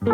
Hey,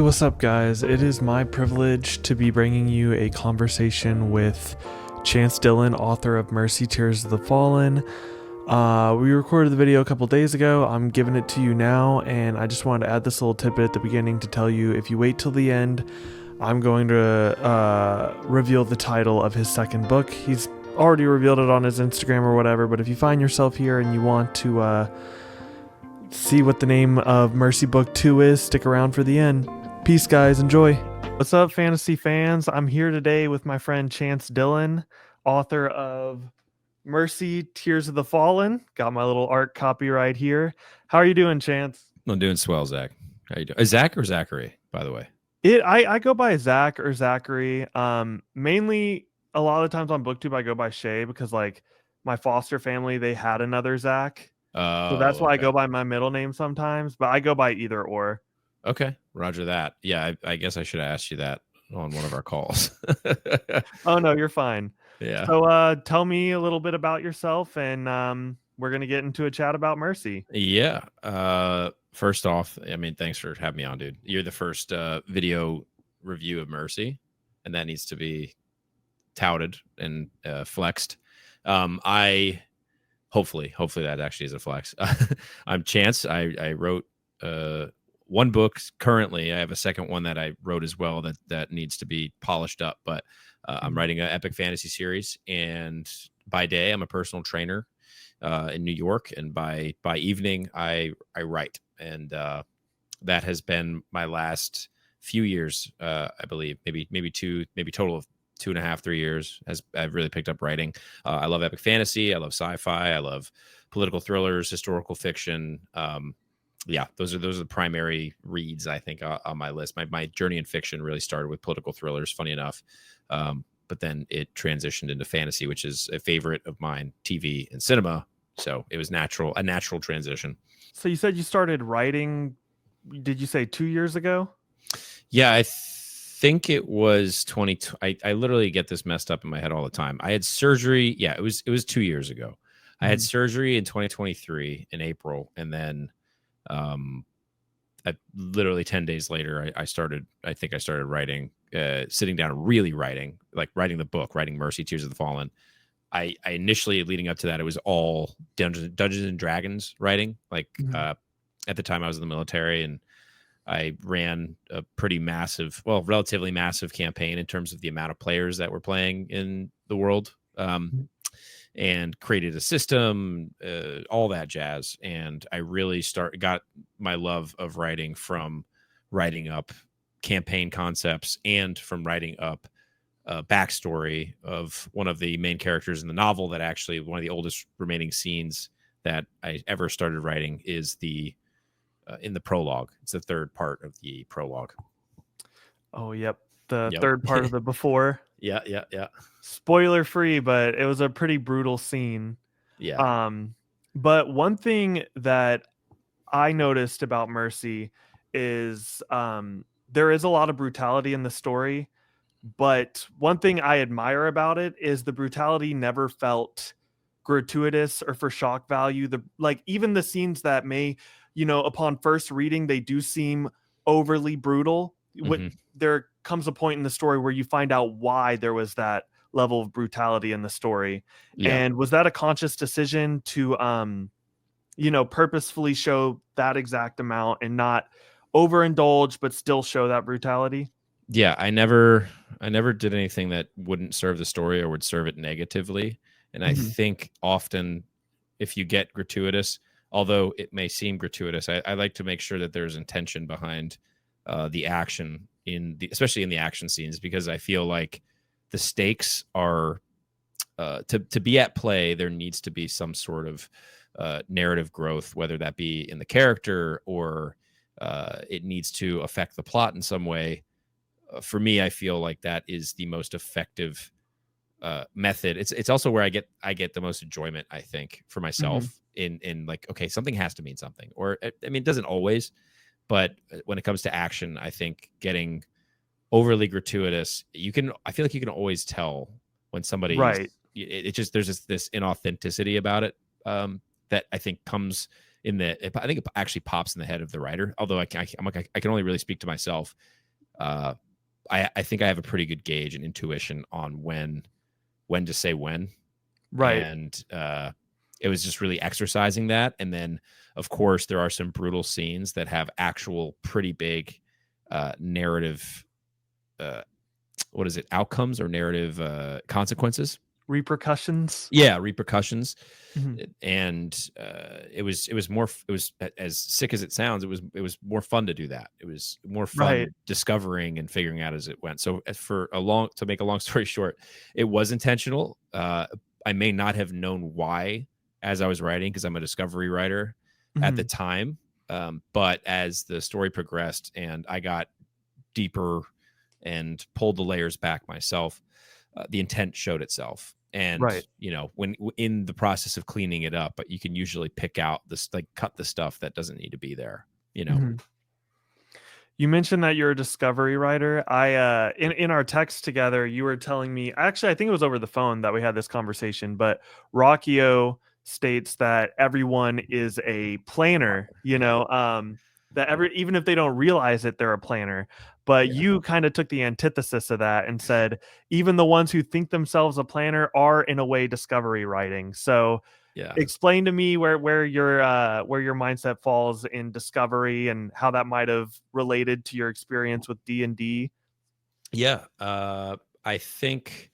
what's up, guys? It is my privilege to be bringing you a conversation with Chance Dillon, author of Mercy, Tears of the Fallen. We recorded the video a couple days ago. I'm giving it to you now, and I just wanted to add this little tidbit at the beginning to tell you if you wait till the end, I'm going to reveal the title of his second book. He's already revealed it on his Instagram or whatever, but if you find yourself here and you want to see what the name of Mercy Book 2 is, stick around for the end. Peace, guys. Enjoy. What's up, fantasy fans? I'm here today with my friend Chance Dillon, author of Mercy, Tears of the Fallen. Got my little art copy right here. How are you doing, Chance? I'm doing swell, Zach. How you doing? Zach or Zachary, by the way? I go by Zach or Zachary. Mainly a lot of times on BookTube I go by Shaye because like my foster family, they had another Zach. So that's why I go by my middle name sometimes, but I go by either or. Okay, roger that. Yeah, I guess I should have asked you that on one of our calls. Oh, no, you're fine. Yeah. So tell me a little bit about yourself, and we're going to get into a chat about Mercy. Yeah. First off, I mean, thanks for having me on, dude. You're the first video review of Mercy, and that needs to be touted and flexed. Hopefully that actually is a flex. I'm Chance. I wrote one book currently. I have a second one that I wrote as well that needs to be polished up, but I'm writing an epic fantasy series, and by day I'm a personal trainer in New York, and by evening I write, and that has been my last few years. I believe maybe total of 2.5, 3 years as I've really picked up writing. I love epic fantasy. I love sci-fi. I love political thrillers, historical fiction. Yeah, those are the primary reads, I think, on my list. My journey in fiction really started with political thrillers, funny enough. But then it transitioned into fantasy, which is a favorite of mine, TV and cinema. So it was a natural transition. So you said you started writing, did you say 2 years ago? Yeah, I think it was 20. I literally get this messed up in my head all the time. I had surgery. Yeah, it was 2 years ago. I had surgery in 2023 in April, and then literally 10 days later, I started writing, sitting down and really writing, like writing the book, writing Mercy, Tears of the Fallen. I initially, leading up to that, it was all Dungeons and Dragons writing. Like at the time I was in the military, and I ran a relatively massive campaign in terms of the amount of players that were playing in the world, and created a system, all that jazz. And I really got my love of writing from writing up campaign concepts and from writing up a backstory of one of the main characters in the novel. That actually, one of the oldest remaining scenes that I ever started writing is in the prologue. It's the third part of the prologue. Oh, yep. Third part of the before. Yeah. Spoiler free, but it was a pretty brutal scene. Yeah. But one thing that I noticed about Mercy is there is a lot of brutality in the story, but one thing I admire about it is the brutality never felt gratuitous or for shock value. Even the scenes that may, upon first reading, they do seem overly brutal. There comes a point in the story where you find out why there was that level of brutality in the story. Yeah. And was that a conscious decision to purposefully show that exact amount and not overindulge but still show that brutality? Yeah, I never did anything that wouldn't serve the story or would serve it negatively. And I think often if you get gratuitous, although it may seem gratuitous, I like to make sure that there's intention behind the action, especially in the action scenes, because I feel like the stakes are to be at play. There needs to be some sort of narrative growth, whether that be in the character or it needs to affect the plot in some way. For me, I feel like that is the most effective method. It's also where I get the most enjoyment, I think, for Hmm. myself in like, okay, something has to mean something, or I mean, it doesn't always, but when it comes to action, I think getting overly gratuitous, I feel like you can always tell when somebody's Right. it just there's this inauthenticity about it, that I think comes I think it actually pops in the head of the writer. Although I'm like, I can only really speak to myself. Uh, I think I have a pretty good gauge and intuition on when to say when, Right. and it was just really exercising that. And then, of course, there are some brutal scenes that have actual pretty big narrative, uh, what is it, outcomes or narrative consequences. Repercussions. Yeah, repercussions. Hmm. And it was more, it was as sick as it sounds, it was more fun to do that. It was more Right. fun discovering and figuring out as it went. So to make a long story short, it was intentional. I may not have known why as I was writing, because I'm a discovery writer at the Hmm. time. But as the story progressed and I got deeper and pulled the layers back myself, the intent showed itself. And Right. when in the process of cleaning it up, but you can usually pick out this, like, cut the stuff that doesn't need to be there. You know. Hmm. You mentioned that you're a discovery writer. In our text together, you were telling me, actually, I think it was over the phone that we had this conversation, but Rockio states that everyone is a planner, that even if they don't realize it, they're a planner. But Yeah. you kind of took the antithesis of that and said even the ones who think themselves a planner are in a way discovery writing. So Yeah. explain to me where your mindset falls in discovery and how that might have related to your experience with D&D. Yeah. I think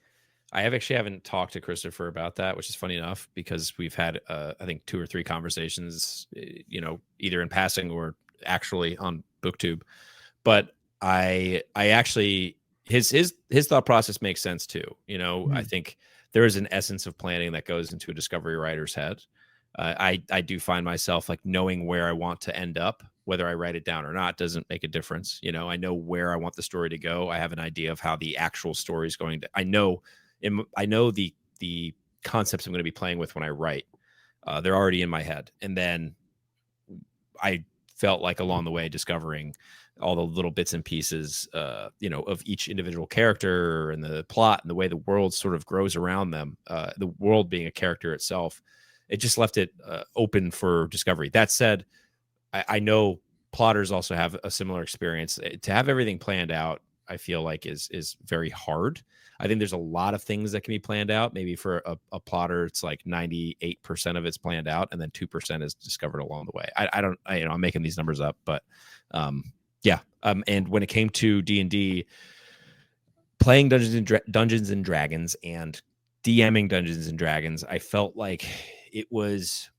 I haven't talked to Christopher about that, which is funny enough because we've had, I think, 2 or 3 conversations, either in passing or actually on BookTube. But I actually, his thought process makes sense too. I Mhm. think there is an essence of planning that goes into a discovery writer's head. I do find myself like knowing where I want to end up, whether I write it down or not doesn't make a difference. I know where I want the story to go. I have an idea of how the actual story is going to. I know the concepts I'm going to be playing with when I write. They're already in my head, and then I felt like along the way discovering all the little bits and pieces, of each individual character and the plot and the way the world sort of grows around them. The world being a character itself, it just left it open for discovery. That said, I know plotters also have a similar experience. To have everything planned out, I feel like is very hard. I think there's a lot of things that can be planned out. Maybe for a plotter, it's like 98% of it's planned out, and then 2% is discovered along the way. I don't, I'm making these numbers up, but um, yeah. And when it came to D&D, playing Dungeons and Dragons and DMing Dungeons and Dragons, I felt like it was,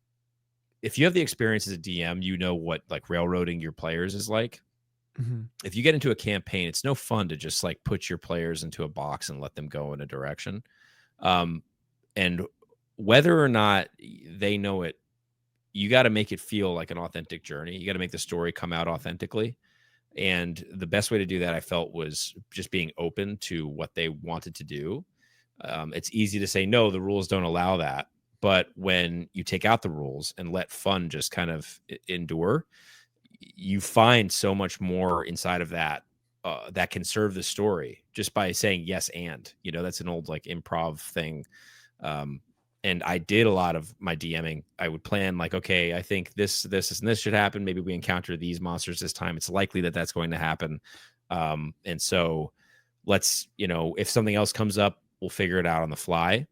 if you have the experience as a DM, you know what like railroading your players is like. Mhm. If you get into a campaign, it's no fun to just like put your players into a box and let them go in a direction. Um, and whether or not they know it, you got to make it feel like an authentic journey. You got to make the story come out authentically. And the best way to do that, I felt, was just being open to what they wanted to do. It's easy to say, no, the rules don't allow that. But when you take out the rules and let fun just kind of endure, you find so much more inside of that, that can serve the story just by saying yes. And, that's an old like improv thing. Um, and I did a lot of my DMing. I would plan like, okay, I think this, and this should happen. Maybe we encounter these monsters this time. It's likely that that's going to happen. And so let's, if something else comes up, we'll figure it out on the fly.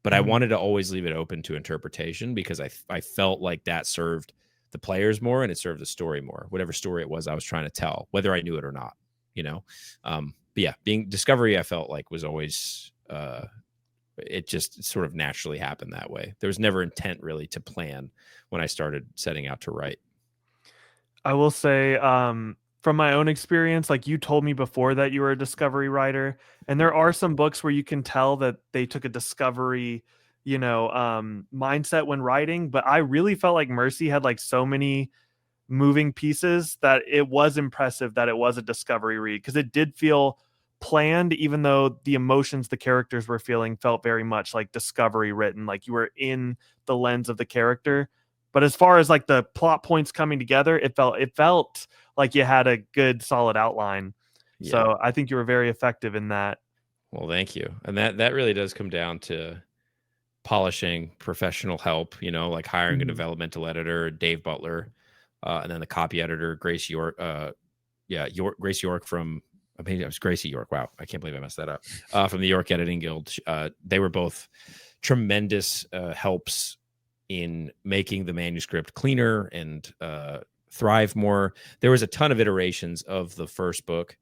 But I Mhm. wanted to always leave it open to interpretation because I felt like that served the players more and it served the story more, whatever story it was I was trying to tell, whether I knew it or not, you know? But yeah, being discovery, I felt like was always, it just sort of naturally happened that way. There was never intent really to plan when I started setting out to write. I will say, from my own experience, like you told me before that you were a discovery writer, and there are some books where you can tell that they took a discovery, mindset when writing, but I really felt like Mercy had like so many moving pieces that it was impressive that it was a discovery read, because it did feel planned, even though the emotions the characters were feeling felt very much like discovery written, like you were in the lens of the character. But as far as like the plot points coming together, it felt like you had a good solid outline. Yeah. So I think you were very effective in that. Well, thank you. And that really does come down to polishing professional help, like hiring a Mhm. developmental editor, Dave Butler, and then the copy editor, Grace York. Grace York from, I mean, it was Gracie York. Wow, I can't believe I messed that up. From the York Editing Guild. They were both tremendous helps in making the manuscript cleaner and thrive more. There was a ton of iterations of the first book,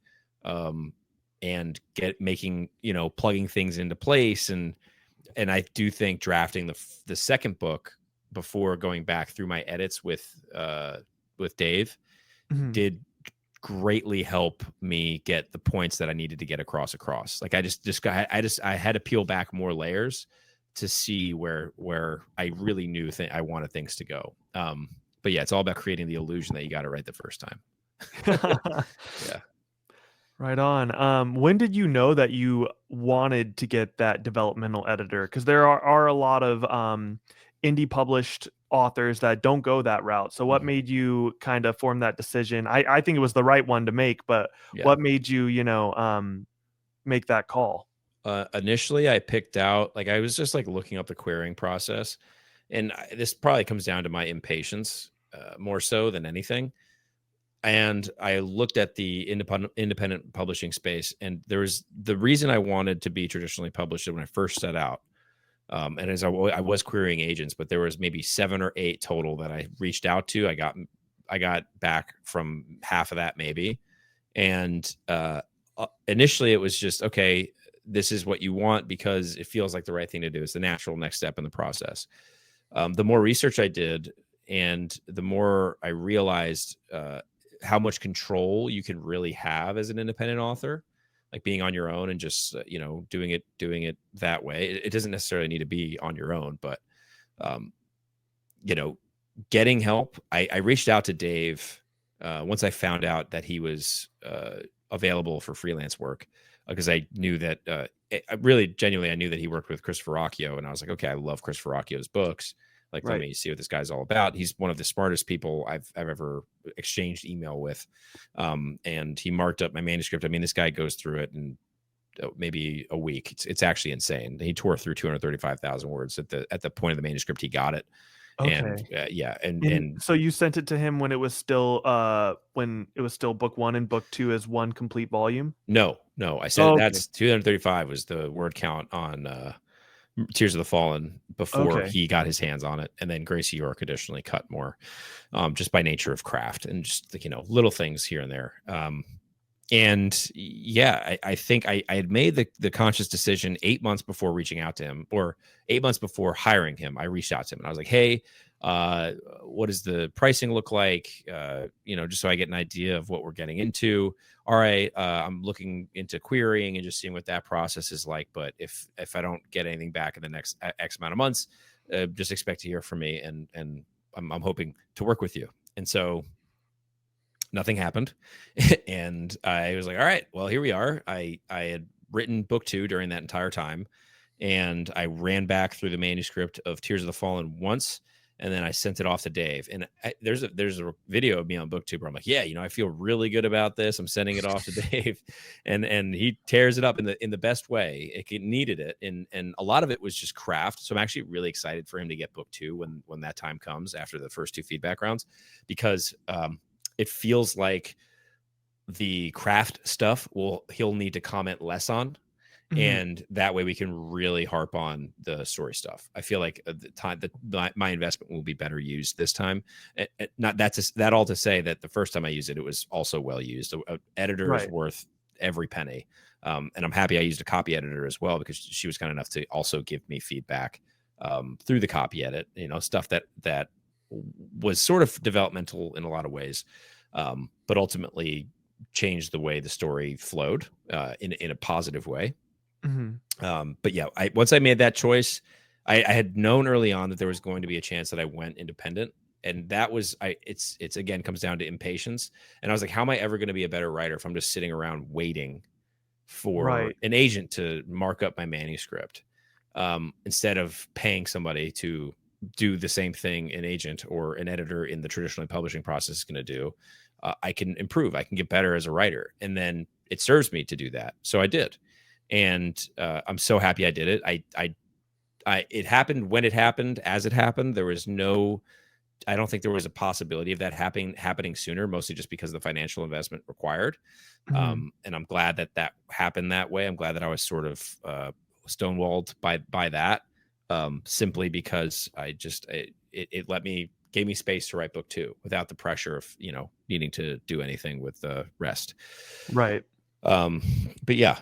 and plugging things into place, and I do think drafting the second book before going back through my edits with Dave Mhm. did greatly help me get the points that I needed to get across. Like I had to peel back more layers to see where I really knew I wanted things to go. But yeah, it's all about creating the illusion that you got it right the first time. Yeah. Right on. When did you know that you wanted to get that developmental editor? Because there are a lot of indie published authors that don't go that route. So what Mhm. made you kind of form that decision? I think it was the right one to make, but Yeah. what made you, make that call? Initially, I picked out, like, I was just like looking up the querying process, and this probably comes down to my impatience more so than anything. And I looked at the independent publishing space, and there was the reason I wanted to be traditionally published when I first set out. And as I was querying agents, but there was maybe 7 or 8 total that I reached out to. I got back from half of that maybe, and initially it was just, okay, this is what you want because it feels like the right thing to do. It's the natural next step in the process. The more research I did, and the more I realized how much control you can really have as an independent author, like being on your own and just doing it that way. It doesn't necessarily need to be on your own, but um, you know, getting help. I reached out to Dave once I found out that he was available for freelance work, because I knew that really genuinely I knew that he worked with Chris Verrocchio, and I was like, okay, I love Chris Verrocchio's books. Like, let Right. me see what this guy's all about. He's one of the smartest people I've ever exchanged email with, and he marked up my manuscript. I mean, this guy goes through it in maybe a week. It's actually insane. He tore through 235,000 words at the point of the manuscript. He got it, and Okay. yeah, And and so you sent it to him when it was still book one and book two as one complete volume? no, I said Oh, okay. that's 235 was the word count on Tears of the Fallen before Okay. he got his hands on it, and then Gracie York additionally cut more, just by nature of craft and just like, little things here and there. And yeah, I think I had made the conscious decision 8 months before reaching out to him, or 8 months before hiring him. I reached out to him and I was like, hey, what does the pricing look like? Just so I get an idea of what we're getting into. All right, I'm looking into querying and just seeing what that process is like. But if I don't get anything back in the next X amount of months, just expect to hear from me, and I'm hoping to work with you. And so nothing happened. And I was like, all right, well, here we are. I had written book 2 during that entire time, and I ran back through the manuscript of Tears of the Fallen once, and then I sent it off to Dave. And there's a video of me on booktube where I'm like, yeah, I feel really good about this. I'm sending it off to Dave, and he tears it up in the best way. It needed it, and a lot of it was just craft. So I'm actually really excited for him to get book 2 when that time comes after the first 2 feedback rounds, because it feels like the craft stuff he'll need to comment less on, Mhm. and that way we can really harp on the story stuff. I feel like the time that my investment will be better used this time. Not that all to say that the first time I used it, it was also well used. An editor is Right. worth every penny, and I'm happy I used a copy editor as well, because she was kind enough to also give me feedback through the copy edit. Stuff that was sort of developmental in a lot of ways, but ultimately changed the way the story flowed in a positive way. Mhm. But yeah, once I made that choice, I had known early on that there was going to be a chance that I went independent. And that was it's again comes down to impatience. And I was like, how am I ever going to be a better writer if I'm just sitting around waiting for Right. an agent to mark up my manuscript, instead of paying somebody to do the same thing an agent or an editor in the traditional publishing process is going to do. I can improve. I can get better as a writer, and then it serves me to do that. So I did, and I'm so happy I did it. It happened when it happened, as it happened. There was no I don't think there was a possibility of that happening sooner, mostly just because of the financial investment required. Mhm. And I'm glad that that happened that way. I'm glad that I was sort of stonewalled by that, simply because it let me gave me space to write book two without the pressure of needing to do anything with the rest. Right. Um, but yeah,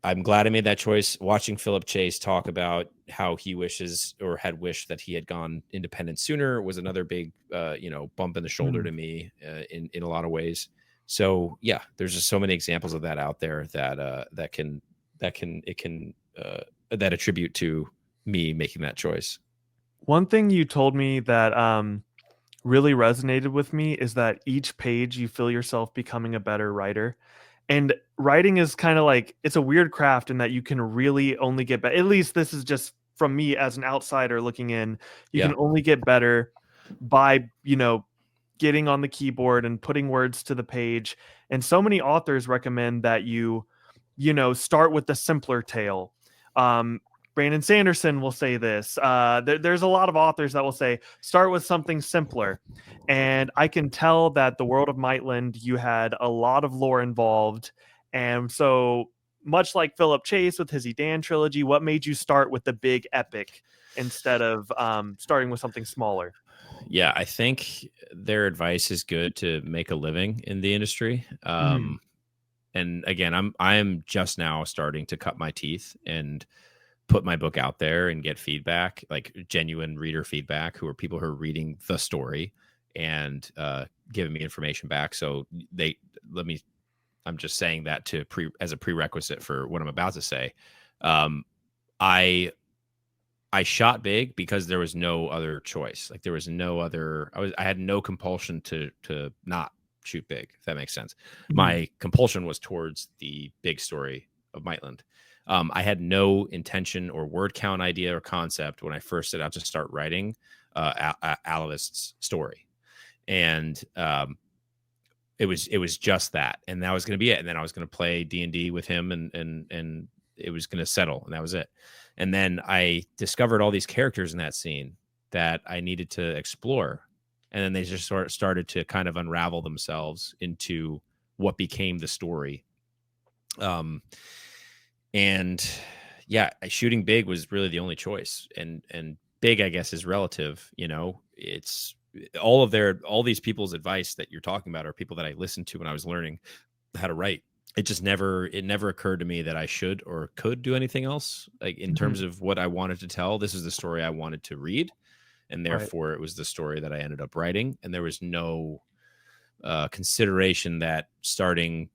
I'm glad I made that choice. Watching Philip Chase talk about how he wishes or had wished that he had gone independent sooner was another big, bump in the shoulder Mhm. to me, in a lot of ways. So yeah, there's just so many examples of that out there that attribute to me making that choice. One thing you told me that really resonated with me is that each page you feel yourself becoming a better writer. And writing is kind of like it's a weird craft in that you can really only get better. At least this is just from me as an outsider looking in. You Yeah. can only get better by, getting on the keyboard and putting words to the page. And so many authors recommend that start with the simpler tale. Brandon Sanderson will say this. There's a lot of authors that will say, start with something simpler. And I can tell that the world of Maetlynd, you had a lot of lore involved. And so, much like Philip Chase with his Edan trilogy, what made you start with the big epic instead of starting with something smaller? Yeah, I think their advice is good to make a living in the industry. Mhm. And again, I'm just now starting to cut my teeth and put my book out there and get feedback, like genuine reader feedback, who are people who are reading the story and giving me information back. So they let me. I'm just saying that as a prerequisite for what I'm about to say. Um, I I shot big because there was no other choice. Like there was no other. I had no compulsion to not shoot big. If that makes sense. Mhm. My compulsion was towards the big story of Maitland. I had no intention or word count idea or concept when I first set out to start writing Alavist's story, and it was just that, and that was going to be it. And then I was going to play D&D with him, and it was going to settle, and that was it. And then I discovered all these characters in that scene that I needed to explore, and then they just sort of started to kind of unravel themselves into what became the story. Um, and yeah, shooting big was really the only choice, and big, I guess, is relative. It's all these people's advice that you're talking about are people that I listened to when I was learning how to write. It never occurred to me that I should or could do anything else, like in terms Mhm. of what I wanted to tell. This is the story I wanted to read, and Right. therefore it was the story that I ended up writing. And there was no consideration that starting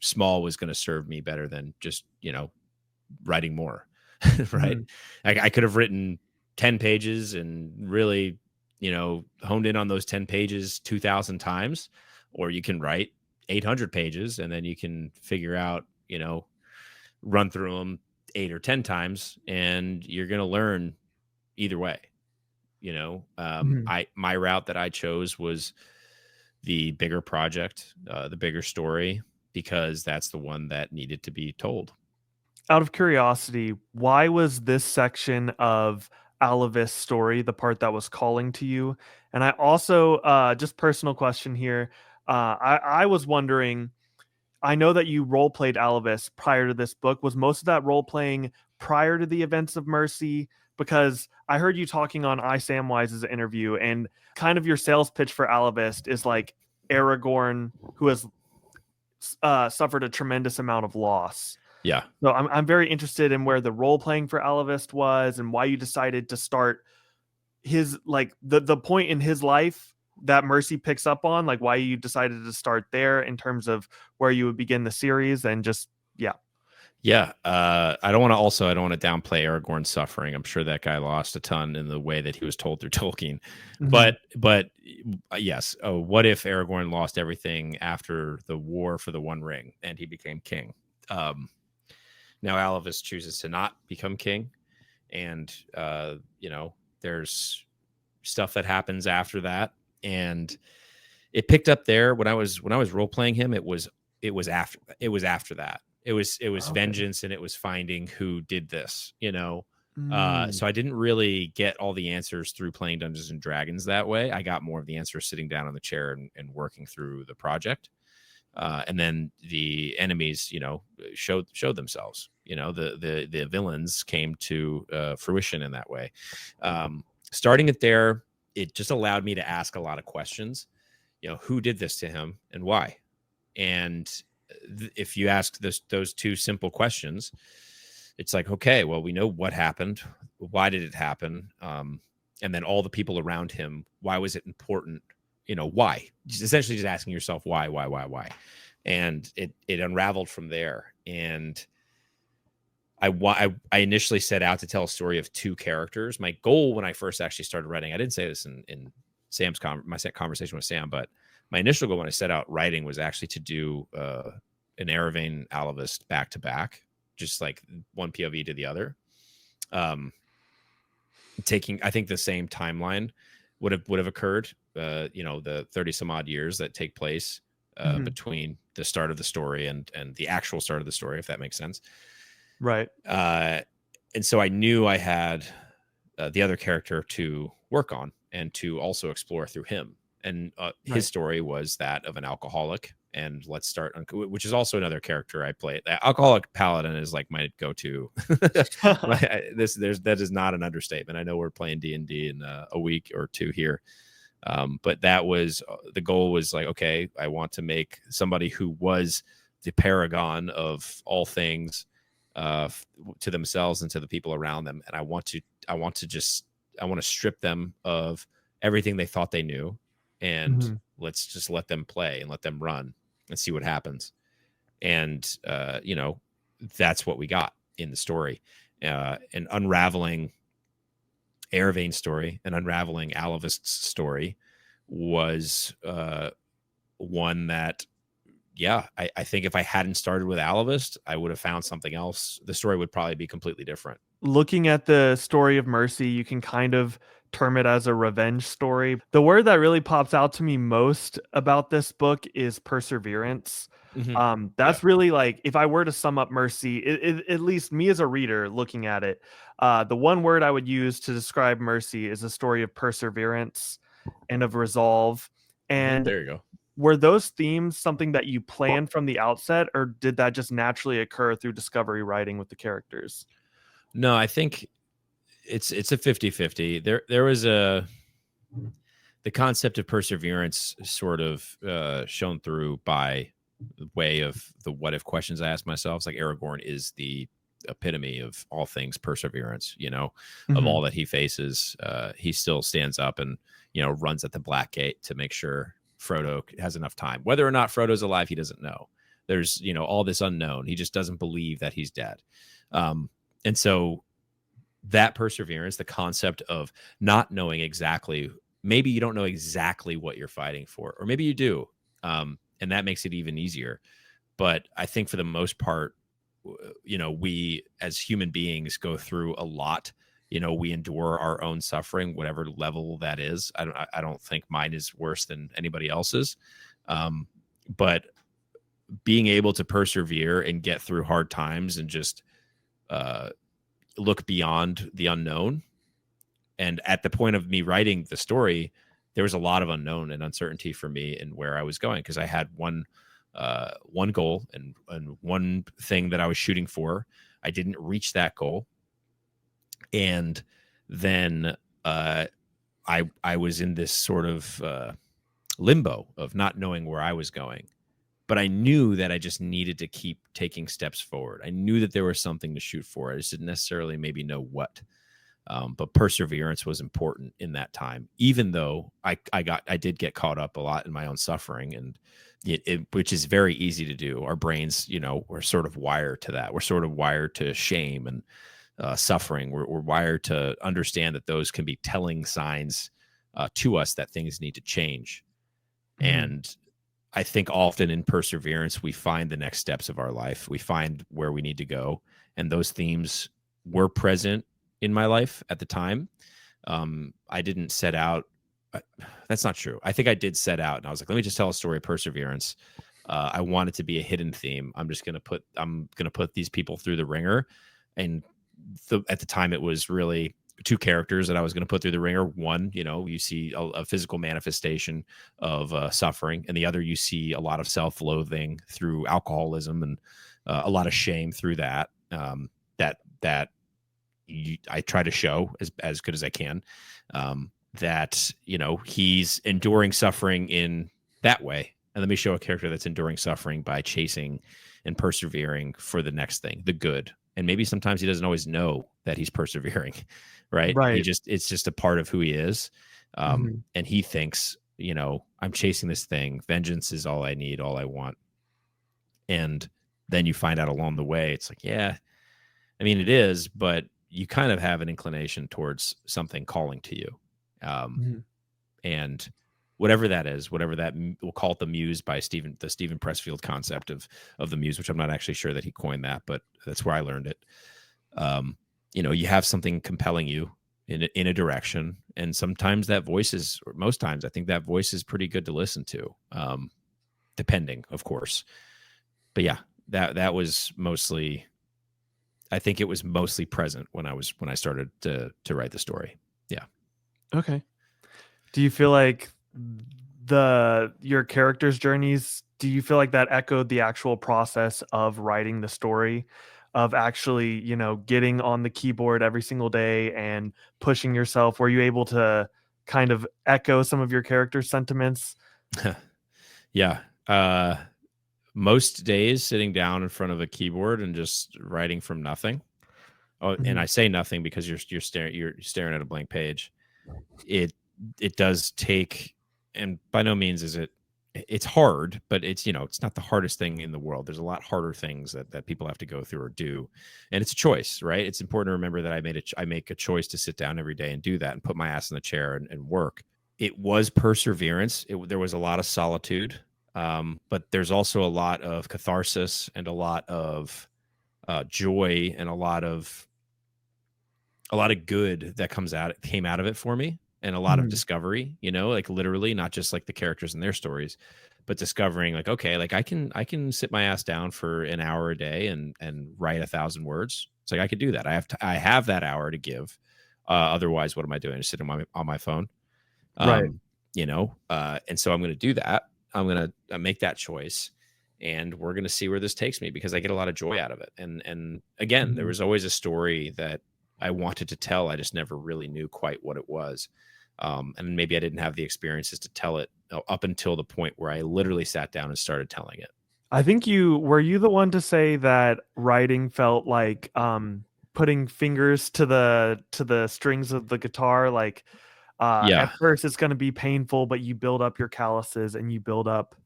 small was going to serve me better than just writing more. Right. Mhm. I could have written 10 pages and really honed in on those 10 pages 2,000 times, or you can write 800 pages and then you can figure out run through them 8 or 10 times, and you're going to learn either way. Mhm. My route that I chose was the bigger project, the bigger story, because that's the one that needed to be told. Out of curiosity, why was this section of Alavist's story the part that was calling to you? And I also, just personal question here. I was wondering. I know that you role played Alavist prior to this book. Was most of that role playing prior to the events of Mercy? Because I heard you talking on I Samwise's interview, and kind of your sales pitch for Alavist is like Aragorn, who has suffered a tremendous amount of loss. Yeah. So I'm very interested in where the role playing for Alavist was and why you decided to start his like the point in his life that Mercy picks up on, like why you decided to start there in terms of where you would begin the series and just yeah. Yeah, I don't want to downplay Aragorn's suffering. I'm sure that guy lost a ton in the way that he was told through Tolkien. Mhm. But yes, what if Aragorn lost everything after the war for the One Ring and he became king? Um, Now Alavis chooses to not become king, and there's stuff that happens after that, and it picked up there when I was role playing him. It was after that. It was Okay. vengeance, and it was finding who did this. Mm. So I didn't really get all the answers through playing Dungeons and Dragons that way. I got more of the answers sitting down on the chair and working through the project. And then the enemies, showed themselves. The villains came to fruition in that way. Starting it there, it just allowed me to ask a lot of questions. Who did this to him and why? And if you ask those two simple questions, it's like, okay, well, we know what happened. Why did it happen? And then all the people around him. Why was it important? Why? Essentially, just asking yourself why, and it unraveled from there. And I initially set out to tell a story of two characters. My goal when I first actually started writing, I didn't say this in Sam's my conversation with Sam, but my initial goal when I set out writing was actually to do an Eravane Alavist back to back, just like one POV to the other. Um, Taking, I think the same timeline would have occurred. The 30 some odd years that take place Mhm. between the start of the story and the actual start of the story, if that makes sense. Right. Uh, and so I knew I had the other character to work on and to also explore through him. And his Right. story was that of an alcoholic. And let's start on, which is also another character I play. The alcoholic paladin is like my go-to. That is not an understatement. I know we're playing D&D in a week or two here, but that was the goal. Was like, okay, I want to make somebody who was the paragon of all things uh, to themselves and to the people around them, and I want to strip them of everything they thought they knew, and Mhm. let's just let them play and let them run and see what happens. And that's what we got in the story, and unraveling Airvane's story and unraveling Alavist's story was one that, yeah, I think if I hadn't started with Alavist, I would have found something else. The story would probably be completely different. Looking at the story of Mercy, you can kind of term it as a revenge story. The word that really pops out to me most about this book is perseverance. Mm-hmm. Yeah. That's really like if I were to sum up Mercy, at least me as a reader looking at it, the one word I would use to describe Mercy is a story of perseverance and of resolve. Mm-hmm. And There you go. were those themes something that you planned from the outset, or did that just naturally occur through discovery writing with the characters? No, I think it's a 50-50. There was the concept of perseverance sort of shown through by way of the what if questions I ask myself. It's like Aragorn is the epitome of all things perseverance, of Mhm. all that he faces. He still stands up and, runs at the Black Gate to make sure Frodo has enough time. Whether or not Frodo's alive, he doesn't know. There's, all this unknown. He just doesn't believe that he's dead. And so that perseverance, the concept of not knowing exactly, maybe you don't know exactly what you're fighting for, or maybe you do. And that makes it even easier. But I think for the most part, we as human beings go through a lot. We endure our own suffering, whatever level that is. I don't think mine is worse than anybody else's. But being able to persevere and get through hard times and just uh, look beyond the unknown. And at the point of me writing the story, there was a lot of unknown and uncertainty for me in where I was going, because I had one goal and one thing that I was shooting for. I didn't reach that goal, and then I was in this sort of limbo of not knowing where I was going. But I knew that I just needed to keep taking steps forward. I knew that there was something to shoot for. I just didn't necessarily maybe know what. But perseverance was important in that time, even though I did get caught up a lot in my own suffering, and which is very easy to do. Our brains, we're sort of wired to that. We're sort of wired to shame and suffering. We're wired to understand that those can be telling signs to us that things need to change. Mhm. And I think often in perseverance, we find the next steps of our life. We find where we need to go. And those themes were present in my life at the time. I didn't set out. That's not true. I think I did set out and I was like, let me just tell a story of perseverance. I want it to be a hidden theme. I'm going to put these people through the ringer. And at the time it was really two characters that I was going to put through the ringer. One, you see a physical manifestation of suffering, and the other, you see a lot of self-loathing through alcoholism and a lot of shame through that. I try to show as good as I can that he's enduring suffering in that way. And let me show a character that's enduring suffering by chasing and persevering for the next thing, the good. And maybe sometimes he doesn't always know that he's persevering, right? Right. It's just a part of who he is. Mhm. And he thinks, I'm chasing this thing. Vengeance is all I need, all I want. And then you find out along the way, it's like, yeah, I mean, it is, but you kind of have an inclination towards something calling to you. Um, Mhm. and whatever that is, we'll call it the muse by the Stephen Pressfield concept of the muse, which I'm not actually sure that he coined that, but that's where I learned it. You have something compelling you in a direction, and sometimes that voice is, or most times, I think that voice is pretty good to listen to, depending, of course. But yeah, that was mostly. I think it was mostly present when I started to write the story. Yeah. Okay. Do you feel like your characters' journeys, do you feel like that echoed the actual process of writing the story, of actually, getting on the keyboard every single day and pushing yourself? Were you able to kind of echo some of your characters' sentiments? Yeah. Most days sitting down in front of a keyboard and just writing from nothing. Oh, and I Mhm. say nothing because you're staring at a blank page. It it does take, and by no means is it's hard, but it's not the hardest thing in the world. There's a lot harder things that people have to go through or do, and it's a choice, right? It's important to remember that I make a choice to sit down every day and do that and put my ass in the chair and work. It was perseverance. There was a lot of solitude, but there's also a lot of catharsis and a lot of joy and a lot of good that came out of it for me, and a lot of Mhm. discovery, like literally, not just like the characters and their stories, but discovering like, okay, like I can sit my ass down for an hour a day and write 1,000 words. It's like I could do that. I have that hour to give. Otherwise, what am I doing? Just sitting on my phone. Right. And so I'm going to do that. I'm going to make that choice, and we're going to see where this takes me, because I get a lot of joy out of it. And again, there Mhm. was always a story that I wanted to tell. I just never really knew quite what it was. And maybe I didn't have the experiences to tell it up until the point where I literally sat down and started telling it. I think were you the one to say that writing felt like putting fingers to the strings of the guitar, like at Yeah. first it's going to be painful, but you build up your calluses and you build up.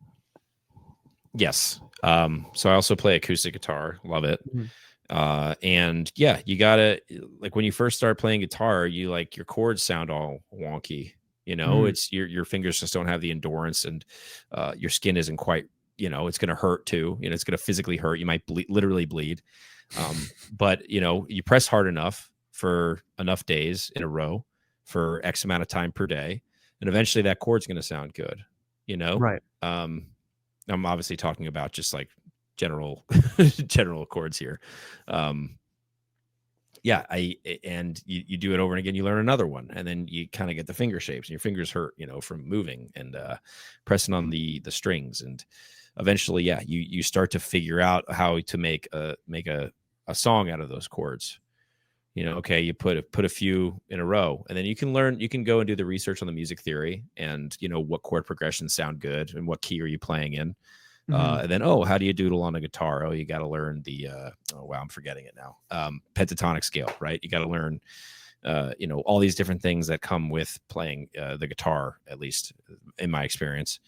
Yes. So I also play acoustic guitar. Love it. Mhm. And yeah, you gotta, like, when you first start playing guitar, your chords sound all wonky. Mhm. It's your fingers just don't have the endurance, and your skin isn't quite. It's gonna hurt too. It's gonna physically hurt. You might literally bleed. But you press hard enough for enough days in a row for X amount of time per day, and eventually that chord's gonna sound good. You know. Right. Um, I'm obviously talking about just like general general chords here. Um, yeah, and you do it over and again, you learn another one, and then you kind of get the finger shapes, and your fingers hurt, from moving and pressing on the strings, and eventually, yeah, you start to figure out how to make a song out of those chords. Okay, you put a few in a row, and then you can go and do the research on the music theory, and what chord progressions sound good and what key are you playing in. Mhm. And then, how do you doodle on a guitar? Oh, you got to learn the, oh, wow, I'm forgetting it now. Pentatonic scale, right? You got to learn all these different things that come with playing the guitar, at least in my experience.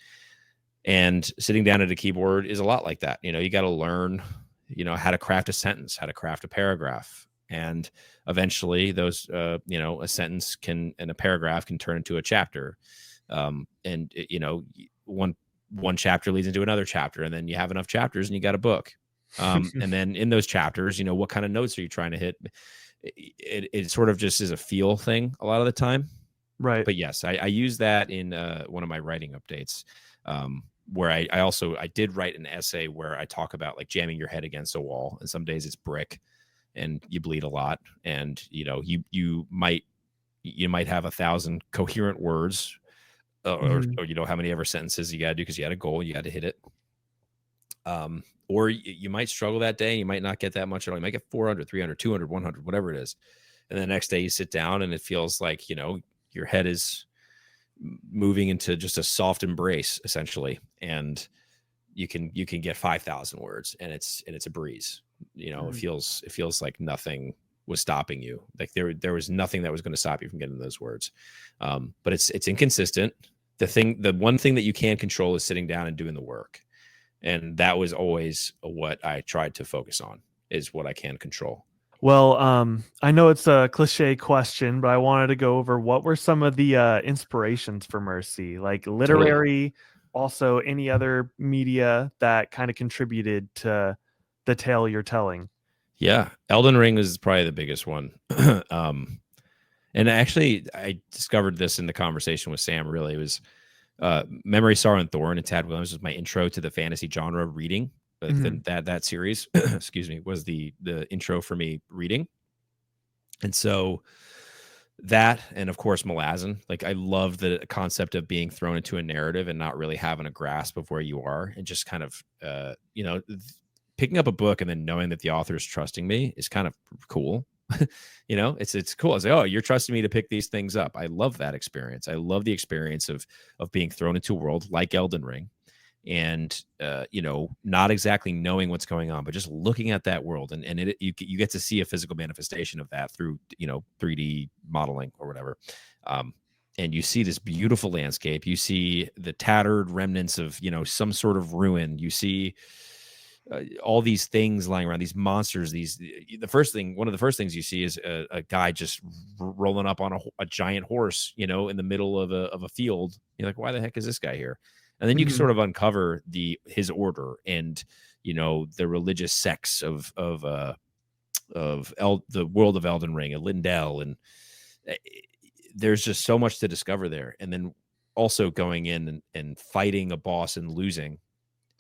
And sitting down at a keyboard is a lot like that. You got to learn, how to craft a sentence, how to craft a paragraph. And eventually those, a sentence and a paragraph can turn into a chapter. One chapter leads into another chapter, and then you have enough chapters and you got a book. And then in those chapters, what kind of notes are you trying to hit? It sort of just is a feel thing a lot of the time. Right. But yes, I use that in one of my writing updates, where I did write an essay where I talk about like jamming your head against a wall, and some days it's brick and you bleed a lot, and you might have 1,000 coherent words, or how many ever sentences you got to do because you had a goal, you got to hit it. Or you might struggle that day, you might not get that much at all. You might get 400, 300, 200, 100, whatever it is. And the next day you sit down and it feels like, your head is moving into just a soft embrace essentially. And you can get 5,000 words and it's a breeze. It feels like nothing was stopping you. Like there was nothing that was going to stop you from getting those words. But it's inconsistent. The one thing that you can control is sitting down and doing the work. And that was always what I tried to focus on, is what I can control. Well, I know it's a cliche question, but I wanted to go over what were some of the inspirations for Mercy, like literary, also any other media that kind of contributed to the tale you're telling. Yeah, Elden Ring is probably the biggest one. And actually, I discovered this in the conversation with Sam. Really, it was Memory, Sorrow, and Thorn and Tad Williams was my intro to the fantasy genre reading. That series, excuse me, was the intro for me reading. And so that, and of course Maetlynd, like I love the concept of being thrown into a narrative and not really having a grasp of where you are, and just kind of picking up a book and then knowing that the author is trusting me is kind of cool. It's cool. I was like, oh, you're trusting me to pick these things up. I love that experience. I love the experience of being thrown into a world like Elden Ring, and not exactly knowing what's going on, but just looking at that world, and you get to see a physical manifestation of that through 3D modeling or whatever. And you see this beautiful landscape. You see the tattered remnants of some sort of ruin. You see all these things lying around, these monsters. One of the first things you see is a guy just rolling up on a giant horse, in the middle of a field. You're like, why the heck is this guy here? And then you can sort of uncover his order and the religious sects of the world of Elden Ring, and Lindell, and there's just so much to discover there. And then also going in and fighting a boss and losing,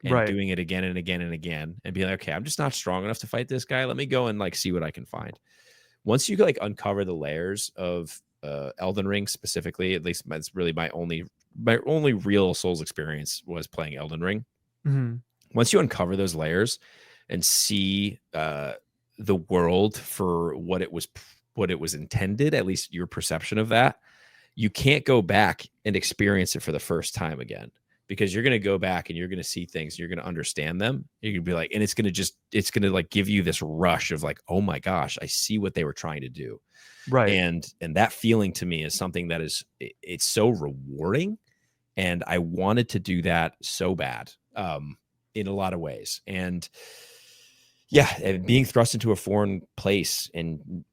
and doing it again and again and again, and being like, okay, I'm just not strong enough to fight this guy. Let me go and see what I can find. Once you uncover the layers of Elden Ring specifically, at least that's really my only real Souls experience was playing Elden Ring. Once you uncover those layers and see the world for what it was intended, at least your perception of that, you can't go back and experience it for the first time again, because you're going to go back and you're going to see things, you're going to understand them. You're going to be like, and it's going to give you this rush of oh my gosh, I see what they were trying to do. Right. And that feeling to me is something that it's so rewarding. And I wanted to do that so bad, in a lot of ways. And yeah, being thrust into a foreign place, and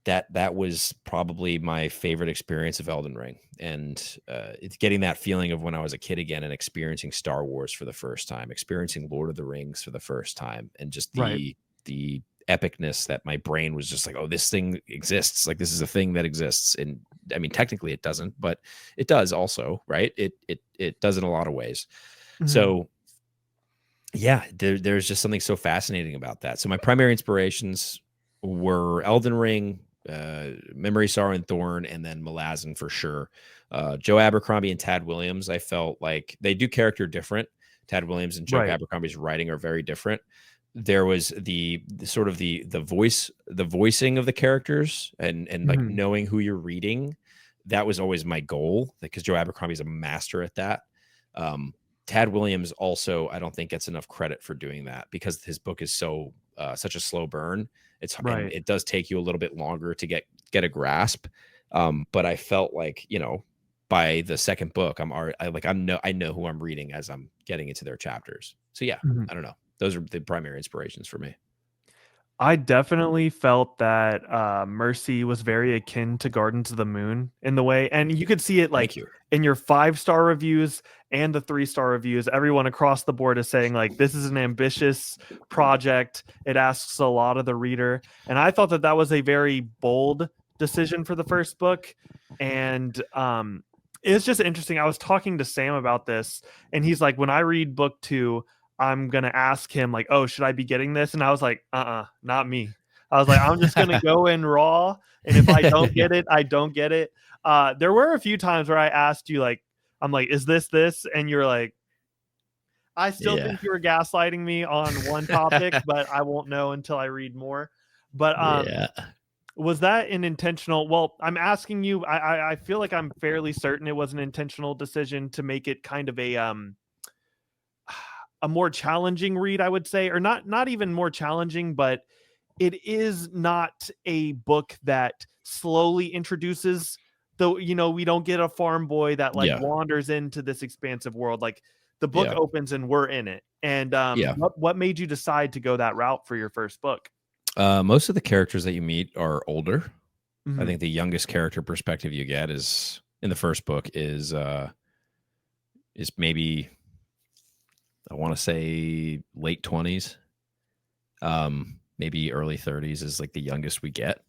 that was probably my favorite experience of Elden Ring. And it's getting that feeling of when I was a kid again, and experiencing Star Wars for the first time, experiencing Lord of the Rings for the first time, and just the epicness that my brain was just like, oh, this thing exists. Like, this is a thing that exists. And I mean, technically it doesn't, but it does also, right? It does in a lot of ways. So yeah, there's just something so fascinating about that. So my primary inspirations were Elden Ring, Memory, Sorrow, and Thorn, and then Maetlynd for sure. Joe Abercrombie and Tad Williams, I felt like they do character different. Tad Williams and Joe Abercrombie's writing are very different. There was the sort of the voicing of the characters, and knowing who you're reading. That was always my goal, because Joe Abercrombie's a master at that. Tad Williams also, I don't think, gets enough credit for doing that, because his book is so such a slow burn. And Right. it does take you a little bit longer to get a grasp. But I felt like, by the second book, I know who I'm reading as I'm getting into their chapters. So yeah, Mhm. I don't know. Those are the primary inspirations for me. I definitely felt that Mercy was very akin to Gardens of the Moon in the way, and you could see it Thank like you. in your 5-star reviews and the 3-star reviews. Everyone across the board is saying like this is an ambitious project. It asks a lot of the reader, and I thought that that was a very bold decision for the first book, and it's just interesting. I was talking to Sam about this, and he's like, when I read book 2, I'm gonna ask him like, "Oh, should I be getting this?" And I was like, not me." I was like, "I'm just gonna go in raw, and if I don't Yeah. get it, I don't get it." There were a few times where I asked you like, I'm like, "Is this?" And you're like, "I still Yeah. think you were gaslighting me on one topic, but I won't know until I read more." But Yeah. was that an intentional? Well, I'm asking you. I feel like I'm fairly certain it was an intentional decision to make it kind of a more challenging read, I would say, or not even more challenging, but it is not a book that slowly introduces, though, we don't get a farm boy that like Yeah. wanders into this expansive world. Like the book Yeah. opens and we're in it. And Yeah. what made you decide to go that route for your first book? Most of the characters that you meet are older. I Mhm. think the youngest character perspective you get is in the first book is maybe, I want to say, late 20s. Maybe early 30s is like the youngest we get.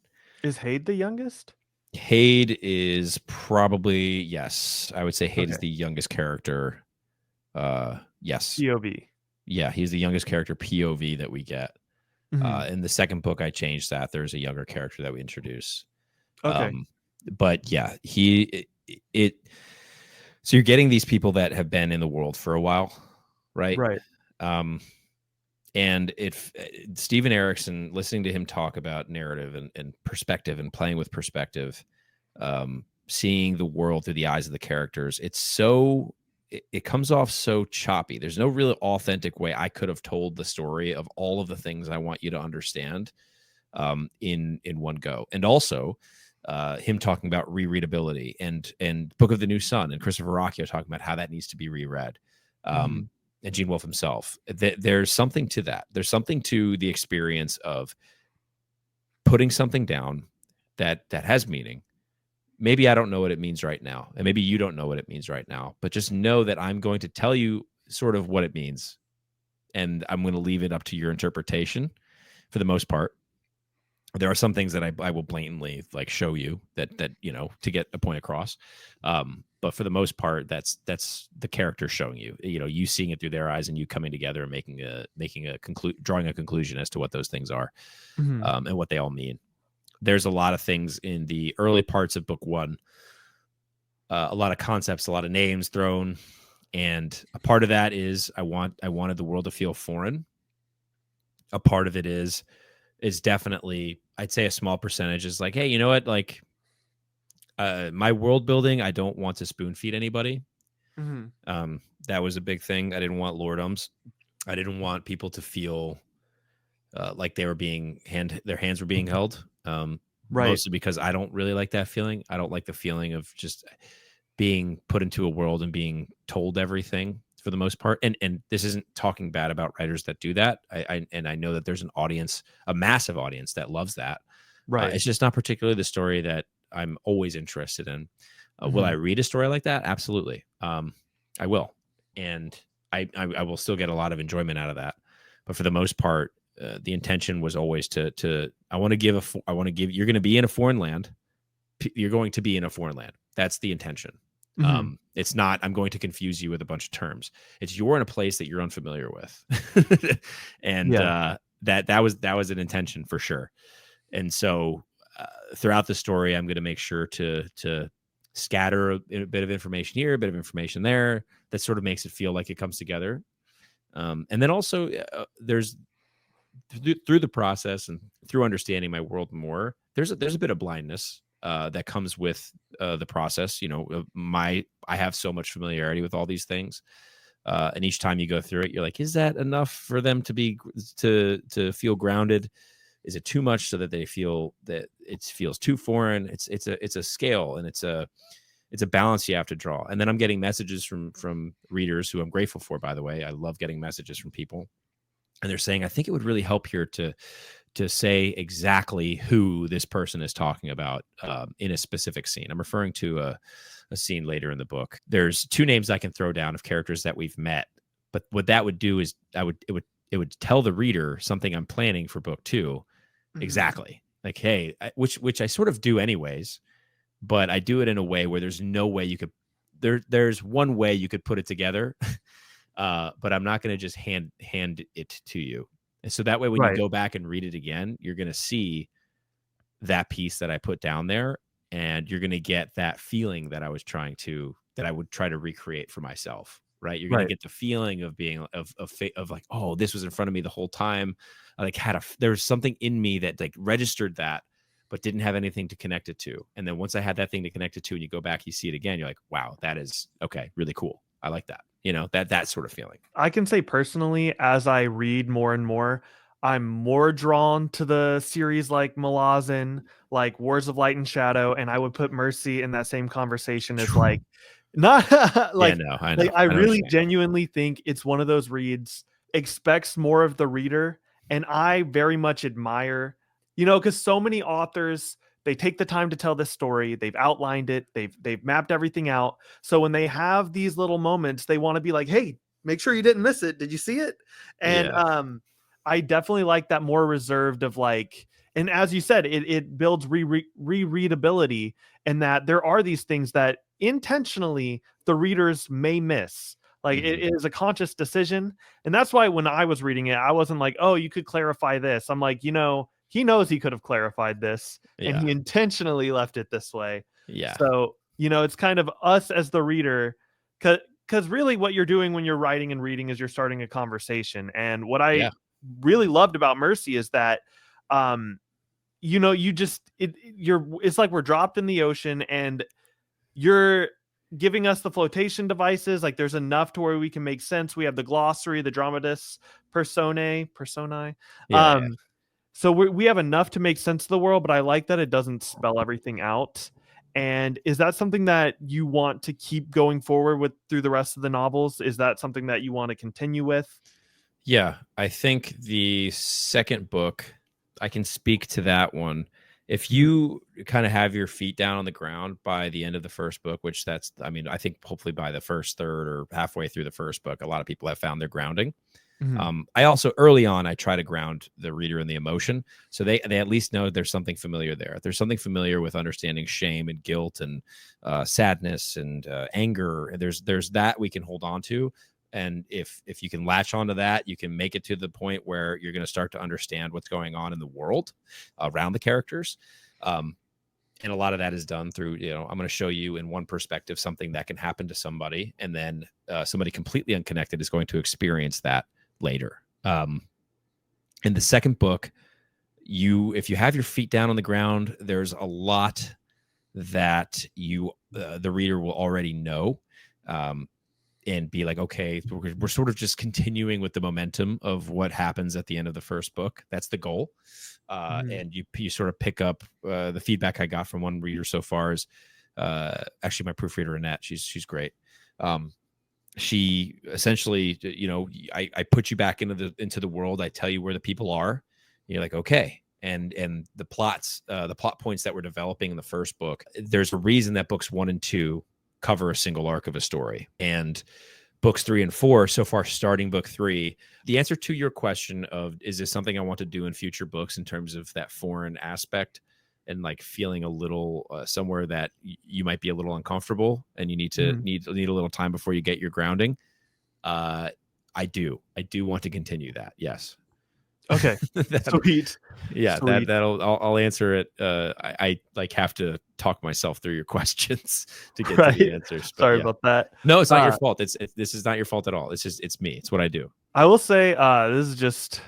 Is Hayde the youngest? Hayde is probably, yes, I would say Hayde is Okay. the youngest character. Yes. POV. Yeah, he's the youngest character POV that we get. Mhm. In the second book, I changed that. There's a younger character that we introduce. Okay. But yeah, so you're getting these people that have been in the world for a while, right? Right. Um, and Steven Erickson, listening to him talk about narrative and perspective and playing with perspective, seeing the world through the eyes of the characters, it comes off so choppy. There's no really authentic way I could have told the story of all of the things I want you to understand in one go. And also him talking about rereadability and Book of the New Sun and Christopher Rocchio talking about how that needs to be reread. Mhm. And Gene Wolfe himself. There's something to that. There's something to the experience of putting something down that has meaning. Maybe I don't know what it means right now, and maybe you don't know what it means right now, but just know that I'm going to tell you sort of what it means, and I'm going to leave it up to your interpretation for the most part. There are some things that I will blatantly like show you that to get a point across. But for the most part, that's the character showing you, you seeing it through their eyes and you coming together and drawing a conclusion as to what those things are, Mhm. and what they all mean. There's a lot of things in the early parts of book one, a lot of concepts, a lot of names thrown. And a part of that is I wanted the world to feel foreign. A part of it is definitely, I'd say a small percentage is like, hey, you know what? Like, my world building, I don't want to spoon feed anybody. Mhm. That was a big thing. I didn't want lorddoms. I didn't want people to feel like they were their hands were being held. Right. Mostly because I don't really like that feeling. I don't like the feeling of just being put into a world and being told everything for the most part. And this isn't talking bad about writers that do that. I know that there's an audience, a massive audience that loves that. Right. It's just not particularly the story that I'm always interested in. Will I Mhm. read a story like that? Absolutely. I will, and I will still get a lot of enjoyment out of that. But for the most part, the intention was always to I want to give you're going to be in a foreign land. You're going to be in a foreign land. That's the intention. Mhm. It's not I'm going to confuse you with a bunch of terms. It's you're in a place that you're unfamiliar with, and Yeah. that was an intention for sure. And so throughout the story, I'm going to make sure to scatter a bit of information here, a bit of information there. That sort of makes it feel like it comes together. And then also, there's through the process and through understanding my world more, there's a bit of blindness that comes with the process. I have so much familiarity with all these things, And each time you go through it, you're like, is that enough for them to be to feel grounded? Is it too much so that they feel that it feels too foreign? It's a scale, and it's a balance you have to draw. And then I'm getting messages from readers who I'm grateful for, by the way. I love getting messages from people, and they're saying, I think it would really help here to say exactly who this person is talking about in a specific scene. I'm referring to a scene later in the book. There's two names I can throw down of characters that we've met, but what that would do is it would tell the reader something I'm planning for book 2. Exactly. Like, hey, which I sort of do anyways, but I do it in a way where there's no way you could there's one way you could put it together. But I'm not going to just hand it to you. And so that way, when you go back and read it again, you're going to see that piece that I put down there, and you're going to get that feeling that I would try to recreate for myself. Right. You're going to get the feeling of being of like, oh, this was in front of me the whole time. I like there's something in me that like registered that, but didn't have anything to connect it to. And then once I had that thing to connect it to, and you go back, you see it again, you're like, wow, that is okay. Really cool. I like that. That sort of feeling. I can say personally, as I read more and more, I'm more drawn to the series like Malazan, like Wars of Light and Shadow, and I would put Mercy in that same conversation as like not Yeah, like no, I know. like I I know really genuinely think it's one of those reads expects more of the reader, and I very much admire, because so many authors, they take the time to tell this story, they've outlined it, they've mapped everything out. So when they have these little moments, they want to be like, hey, make sure you didn't miss it. Did you see it? And Yeah. I definitely like that more reserved of like, and as you said, it builds rereadability, and that there are these things that intentionally the readers may miss. Like it is a conscious decision. And that's why when I was reading it, I wasn't like, oh, you could clarify this. I'm like, he knows he could have clarified this, and Yeah. he intentionally left it this way. Yeah. So, it's kind of us as the reader, because really what you're doing when you're writing and reading is you're starting a conversation. And what I really loved about Mercy is that, you just, it's like we're dropped in the ocean, and you're giving us the flotation devices. Like there's enough to where we can make sense. We have the glossary, the dramatis personae. Yeah. So we have enough to make sense of the world, but I like that it doesn't spell everything out. And is that something that you want to keep going forward with through the rest of the novels? Is that something that you want to continue with? Yeah. I think the second book, I can speak to that one. If you kind of have your feet down on the ground by the end of the first book, which I think hopefully by the first third or halfway through the first book, a lot of people have found their grounding. I also early on, I try to ground the reader in the emotion, so they at least know there's something familiar there. There's something familiar with understanding shame and guilt and sadness and anger. There's that we can hold on to, and if you can latch onto that, you can make it to the point where you're going to start to understand what's going on in the world around the characters. And a lot of that is done through, I'm going to show you in one perspective something that can happen to somebody, and then somebody completely unconnected is going to experience that later. In the second book, if you have your feet down on the ground, there's a lot that the reader will already know, and be like, okay, we're sort of just continuing with the momentum of what happens at the end of the first book. That's the goal. And you sort of pick up the feedback I got from one reader so far is actually my proofreader Annette. She's great. She essentially, I put you back into the world. I tell you where the people are. And you're like, okay. And the plot points that we're developing in the first book, there's a reason that books 1 and 2 cover a single arc of a story. And books 3 and 4, so far starting book 3, the answer to your question of, is this something I want to do in future books in terms of that foreign aspect and like feeling a little somewhere that you might be a little uncomfortable and you need a little time before you get your grounding. I do want to continue that. Yes. Okay. Sweet. Yeah, Sweet. I'll answer it. I like have to talk myself through your questions to get to the answers. But sorry about that. No, it's not your fault. This is not your fault at all. It's me. It's what I do. I will say this is just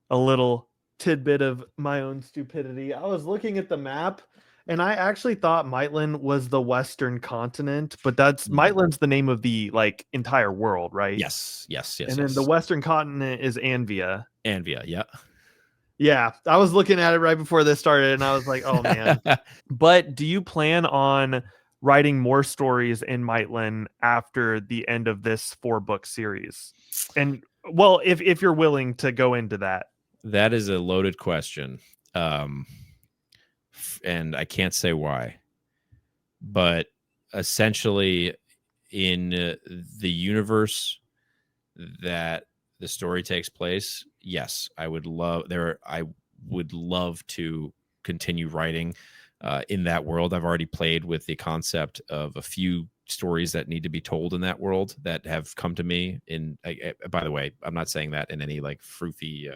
a little tidbit of my own stupidity. I was looking at the map, And I actually thought Maetlynd was the Western continent, but that's Mm. Maetlynd's the name of the like entire world, right? Yes, yes, yes, And then the yes. Western continent is Anvia. Anvia, yeah. Yeah, I was looking at it right before this started, and I was like, "Oh man." But do you plan on writing more stories in Maitland after the end of this 4-book series? And well, if you're willing to go into that. That is a loaded question. Um, and I can't say why, but essentially, in the universe that the story takes place, yes, I would love to continue writing in that world. I've already played with the concept of a few stories that need to be told in that world that have come to me by the way, I'm not saying that in any like frothy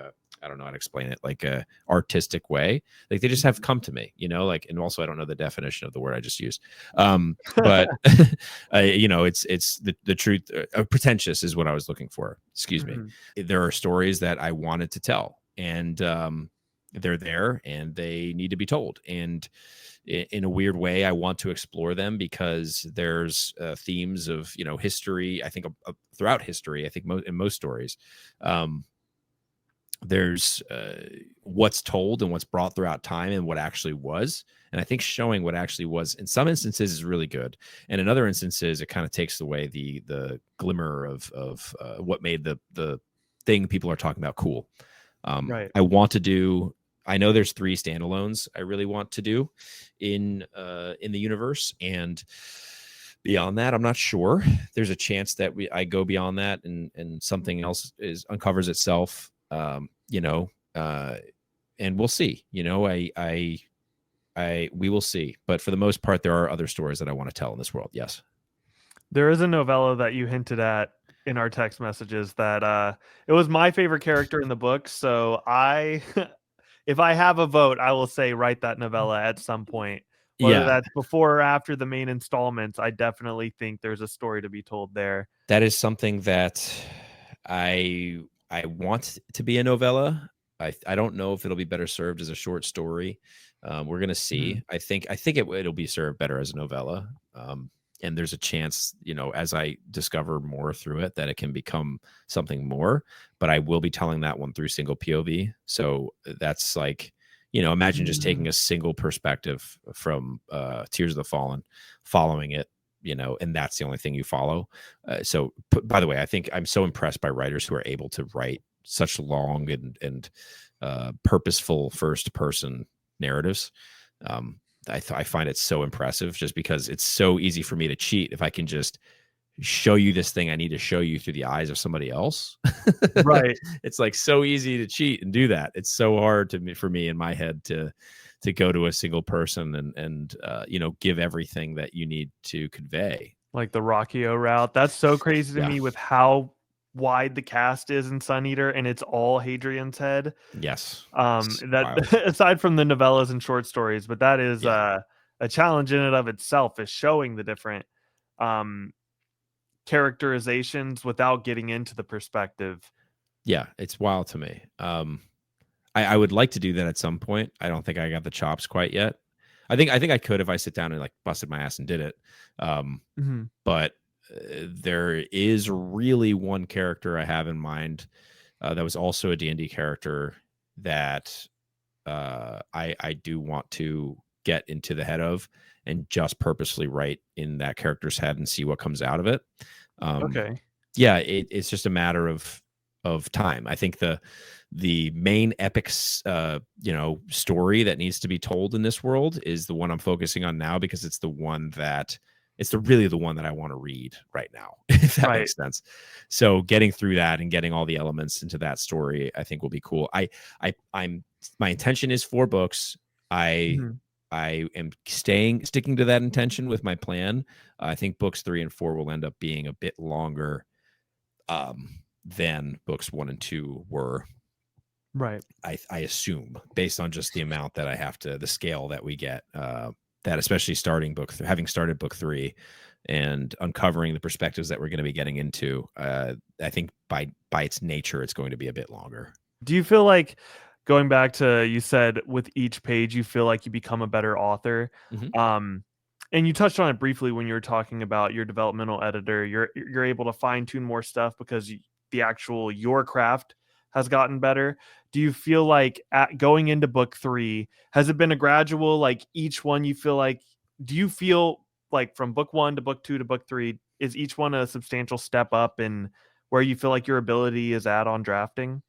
I don't know how to explain it, like a artistic way. Like they just have come to me, like, and also I don't know the definition of the word I just used. But it's the truth. Pretentious is what I was looking for. Excuse me. Mhm. There are stories that I wanted to tell, and they're there, and they need to be told. And in a weird way, I want to explore them because there's themes of history. I think throughout history, I think in most stories, there's what's told and what's brought throughout time and what actually was. And I think showing what actually was in some instances is really good, and in other instances it kind of takes away the glimmer of what made the thing people are talking about cool. Right. I want to do. I know there's 3 standalones I really want to do in the universe, and beyond that, I'm not sure. There's a chance that I go beyond that, and something else uncovers itself. Uh, and we'll see. We will see. But for the most part, there are other stories that I want to tell in this world. Yes. There is a novella that you hinted at in our text messages that it was my favorite character in the book, so I if I have a vote, I will say write that novella at some point. Whether Yeah, that's before or after the main installments, I definitely think there's a story to be told there. that is something that I want to be a novella. I don't know if it'll be better served as a short story. We're gonna see. Mhm. I think it'll be served better as a novella. And there's a chance, as I discover more through it, that it can become something more. But I will be telling that one through single POV. So that's like, imagine just taking Mm. a single perspective from Tears of the Fallen, following it, and that's the only thing you follow. By the way, I think I'm so impressed by writers who are able to write such long and purposeful first person narratives. Um, I find it so impressive just because it's so easy for me to cheat if I can just show you this thing I need to show you through the eyes of somebody else. Right. It's like so easy to cheat and do that. It's so hard for me in my head to go to a single person and give everything that you need to convey. Like the Rockio route. That's so crazy to Yeah. me with how wide the cast is in Sun Eater, and it's all Hadrian's head. Yes. It's That wild. aside from the novellas and short stories, but that is Yeah. a challenge in and of itself, is showing the different um characterizations without getting into the perspective. Yeah. It's wild to me. I would like to do that at some point. I don't think I got the chops quite yet. I think I could if I sit down and like busted my ass and did it. Um, Mhm. but there is really one character I have in mind that was also a D&D character that I do want to get into the head of and just purposely write in that character's head and see what comes out of it. Um, Okay. yeah, it's just a matter of time. I think the main epic story that needs to be told in this world is the one I'm focusing on now because it's the one that really the one that I want to read right now, if that Right. makes sense. So getting through that and getting all the elements into that story, I think will be cool. I'm my intention is 4 books. I Mhm. I am sticking to that intention with my plan. I think books 3 and 4 will end up being a bit longer than books 1 and 2 were. Right. I assume based on just the amount that I have to, the scale that we get, that especially having started book 3 and uncovering the perspectives that we're going to be getting into, I think by its nature, it's going to be a bit longer. Do you feel like going back to, you said with each page you feel like you become a better author. Hmm. Um, and you touched on it briefly when you were talking about your developmental editor. You're able to fine tune more stuff because the actual your craft has gotten better. Do you feel like going into book three, has it been a gradual, like each one you feel like, do you feel like from book one to book two to book three, is each one a substantial step up in where you feel like your ability is at on drafting?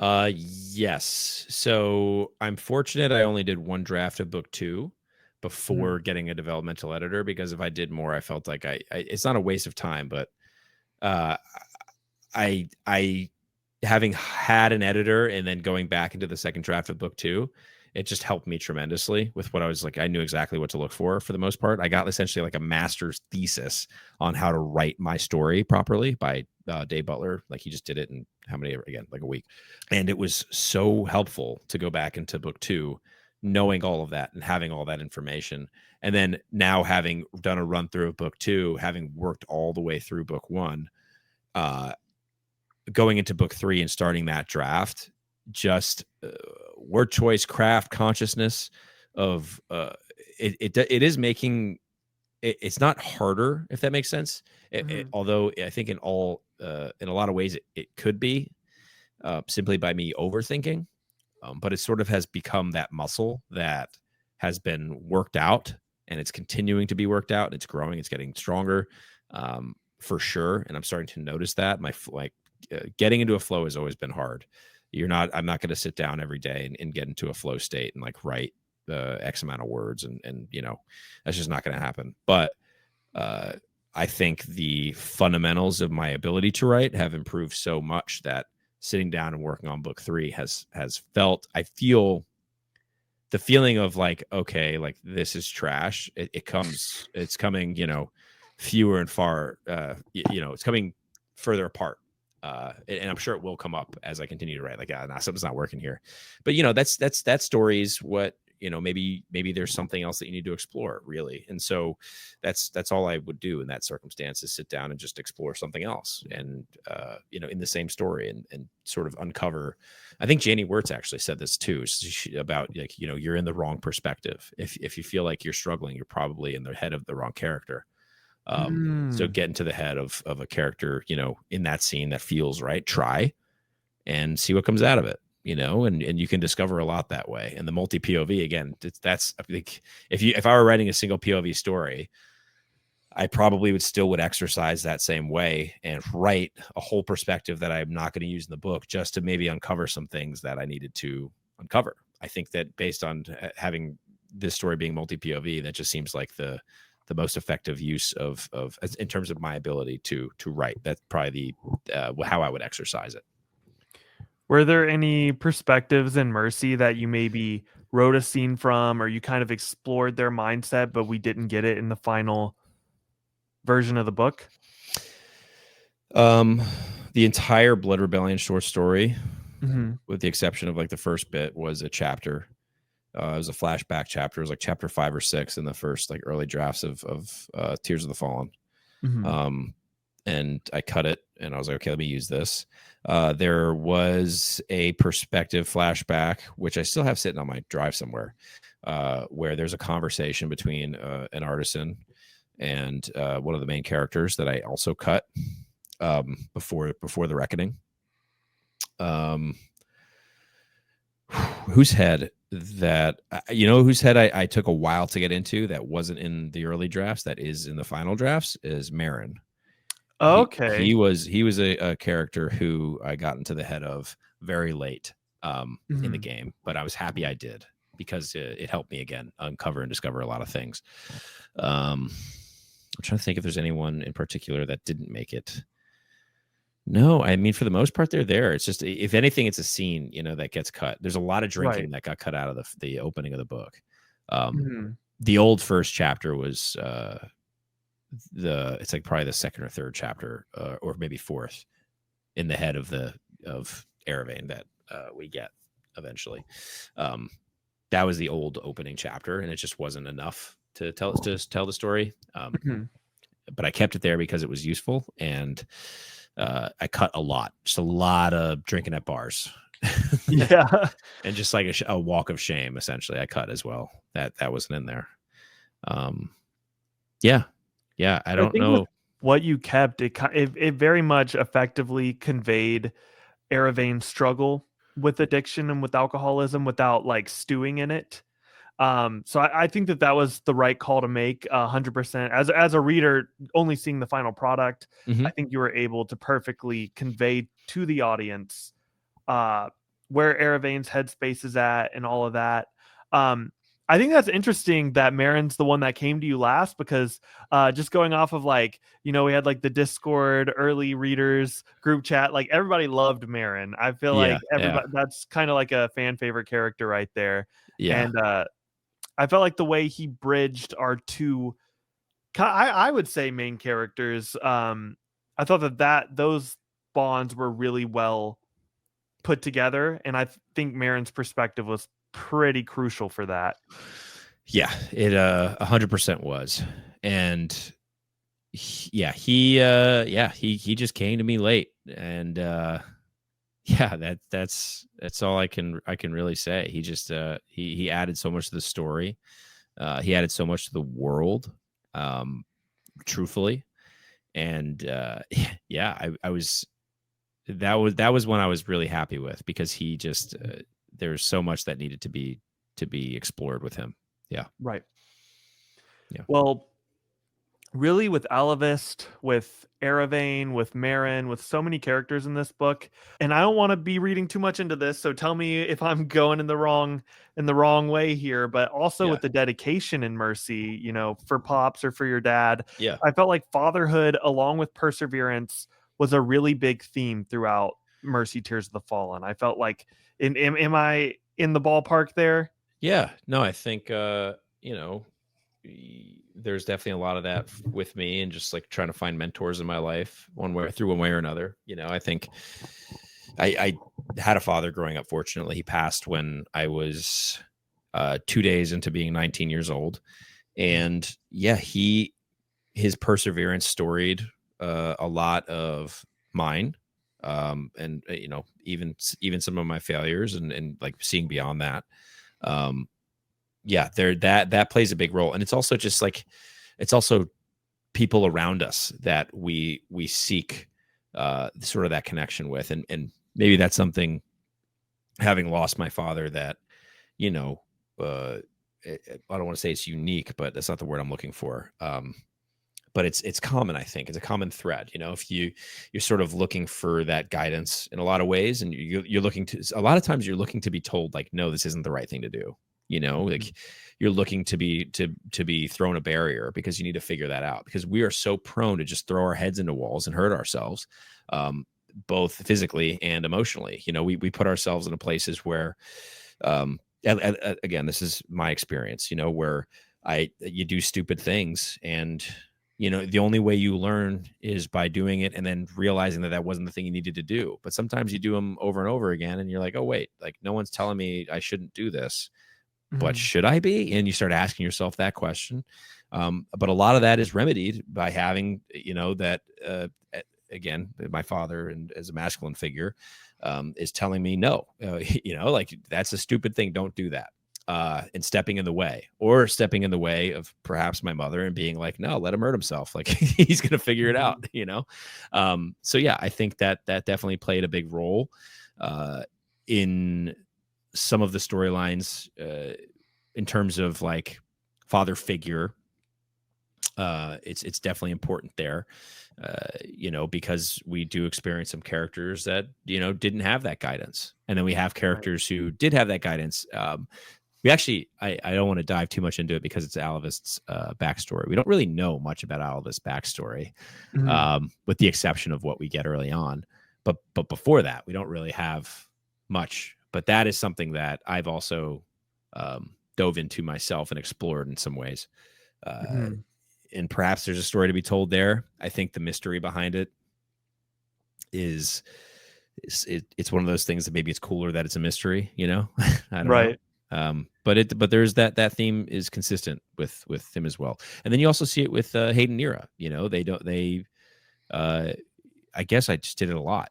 Yes. So I'm fortunate I only did one draft of book two Mhm. before getting a developmental editor, because if I did more, I felt like I it's not a waste of time, but uh I having had an editor and then going back into the second draft of book two, it just helped me tremendously with what I was like. I knew exactly what to look for the most part. I got essentially like a master's thesis on how to write my story properly by Dave Butler. Like he just did it in how many, again, like a week. And it was so helpful to go back into book two, knowing all of that and having all that information. And then now having done a run through of book two, having worked all the way through book one, uh, going into book three and starting that draft, just word choice, craft, consciousness of it is making it's not harder, if that makes sense. Mhm. Although I think in a lot of ways it could be simply by me overthinking, but it sort of has become that muscle that has been worked out, and it's continuing to be worked out. It's growing, it's getting stronger, for sure. And I'm starting to notice that getting into a flow has always been hard. I'm not going to sit down every day and get into a flow state and like write X amount of words. And, that's just not going to happen. But, uh, I think the fundamentals of my ability to write have improved so much that sitting down and working on book three I feel the feeling of like, okay, like this is trash. It's coming, fewer and far, it's coming further apart. And I'm sure it will come up as I continue to write. Like, nah, something's not working here. But that story is what, maybe there's something else that you need to explore, really. And so that's all I would do in that circumstance, is sit down and just explore something else, and in the same story, and sort of uncover. I think Janie Wirtz actually said this too, about like, you're in the wrong perspective. If you feel like you're struggling, you're probably in the head of the wrong character. So Mm. get into the head of a character, in that scene that feels right. Try and see what comes out of it, and you can discover a lot that way. And the multi POV, again, that's, I think, if I were writing a single POV story, I probably would exercise that same way and write a whole perspective that I'm not going to use in the book, just to maybe uncover some things that I needed to uncover. I think that based on having this story being multi POV, that just seems like the most effective use of in terms of my ability to write. That's probably how I would exercise it. Were there any perspectives in Mercy that you maybe wrote a scene from, or you kind of explored their mindset, but we didn't get it in the final version of the book? Um, the entire Blood Rebellion short story, Mhm. with the exception of like the first bit, was a chapter. It was a flashback chapter. It was like chapter 5 or 6 in the first like early drafts of Tears of the Fallen. Mhm. Um, and I cut it, and I was like, okay, let me use this. There was a perspective flashback, which I still have sitting on my drive somewhere, where there's a conversation between an artisan and one of the main characters that I also cut before the reckoning. Um, whose head that whose head I took a while to get into, that wasn't in the early drafts, that is in the final drafts, is Marin. He Okay. was a character who I got into the head of very late in the Mhm. game, but I was happy I did, because it helped me again uncover and discover a lot of things. I'm trying to think if there's anyone in particular that didn't make it. No, I mean, for the most part, they're there. It's just, if anything, it's a scene, that gets cut. There's a lot of Right. drinking that got cut out of the opening of the book. Um, Mhm. the old first chapter was it's like probably the second or third chapter, or maybe fourth, in the head of Eravane that we get eventually. Um, that was the old opening chapter, and it just wasn't enough to tell the story. Mhm. But I kept it there because it was useful, and I cut a lot, just a lot of drinking at bars. Yeah. And just like a walk of shame, essentially, I cut as well. That wasn't in there. Um, yeah, yeah. I I don't think with know. what you kept, it very much effectively conveyed Eravain's struggle with addiction and with alcoholism without like stewing in it. So I think that that was the right call to make, 100%. As a reader, only seeing the final product, Hmm. I think you were able to perfectly convey to the audience uh, where Eravain's headspace is at and all of that. Um, I think that's interesting that Marin's the one that came to you last because just going off of like, we had like the Discord early readers group chat, like everybody loved Marin. I feel Yeah, like yeah, everybody that's kind of like a fan favorite character right there. yeah. And I felt like the way he bridged our two, I would say main characters. I thought that those bonds were really well put together, and I think Marin's perspective was pretty crucial for that. Yeah, it 100% was. And he just came to me late. And yeah, that's all I can really say. He just he added so much to the story. He added so much to the world, um, truthfully. And yeah, I was that was when I was really happy with, because he just there's so much that needed to be explored with him. Yeah. Right. Yeah. Well, really with Alavist, with Eravain, with Marin, with so many characters in this book. And I don't want to be reading too much into this, so tell me if I'm going in the wrong way here, but also Yeah. with the dedication and mercy, for Pops or for your dad. Yeah. I felt like fatherhood along with perseverance was a really big theme throughout Mercy Tears of the Fallen. I felt like am I in the ballpark there? Yeah. No, I think there's definitely a lot of that with me, and just like trying to find mentors in my life one way or another. I think I had a father growing up. Fortunately, he passed when I was 2 days into being 19 years old. And yeah, his perseverance storied a lot of mine, and even some of my failures, and like seeing beyond that. um yeah, that plays a big role. And it's also just like, it's also people around us that we seek sort of that connection with. And maybe that's something, having lost my father, that you know uh I don't want to say it's unique, but that's not the word I'm looking for. But it's common. I think it's a common thread. If you're sort of looking for that guidance in a lot of ways, and you're looking to, a lot of times you're looking to be told like, no, this isn't the right thing to do. Mhm. Like, you're looking to be thrown a barrier, because you need to figure that out, because we are so prone to just throw our heads into walls and hurt ourselves, um, both physically and emotionally. We put ourselves into places where, again, this is my experience, where you do stupid things, and the only way you learn is by doing it, and then realizing that that wasn't the thing you needed to do. But sometimes you do them over and over again, and you're like, oh wait, like, no one's telling me I shouldn't do this, but Mhm. should I be? And you start asking yourself that question. But a lot of that is remedied by having, that, again, my father, and as a masculine figure, is telling me no, like, that's a stupid thing. Don't do that. And stepping in the way, or stepping in the way of perhaps my mother, and being like, no, let him hurt himself. Like, he's going to figure it out, Mhm. So yeah, I think that definitely played a big role in some of the storylines, in terms of like father figure. It's definitely important there, because we do experience some characters that didn't have that guidance, and then we have Right. characters who did have that guidance. We actually, I don't want to dive too much into it, because it's Alavist's backstory. We don't really know much about Alavist's backstory, Mhm. with the exception of what we get early on. But before that, we don't really have much. But that is something that I've also dove into myself and explored in some ways. Uh, Mhm. and perhaps there's a story to be told there. I think the mystery behind it is, it's one of those things that maybe it's cooler that it's a mystery. I don't know. Right. But there's that theme is consistent with him as well. And then you also see it with Hayden Nira. They don't they I guess I just did it a lot.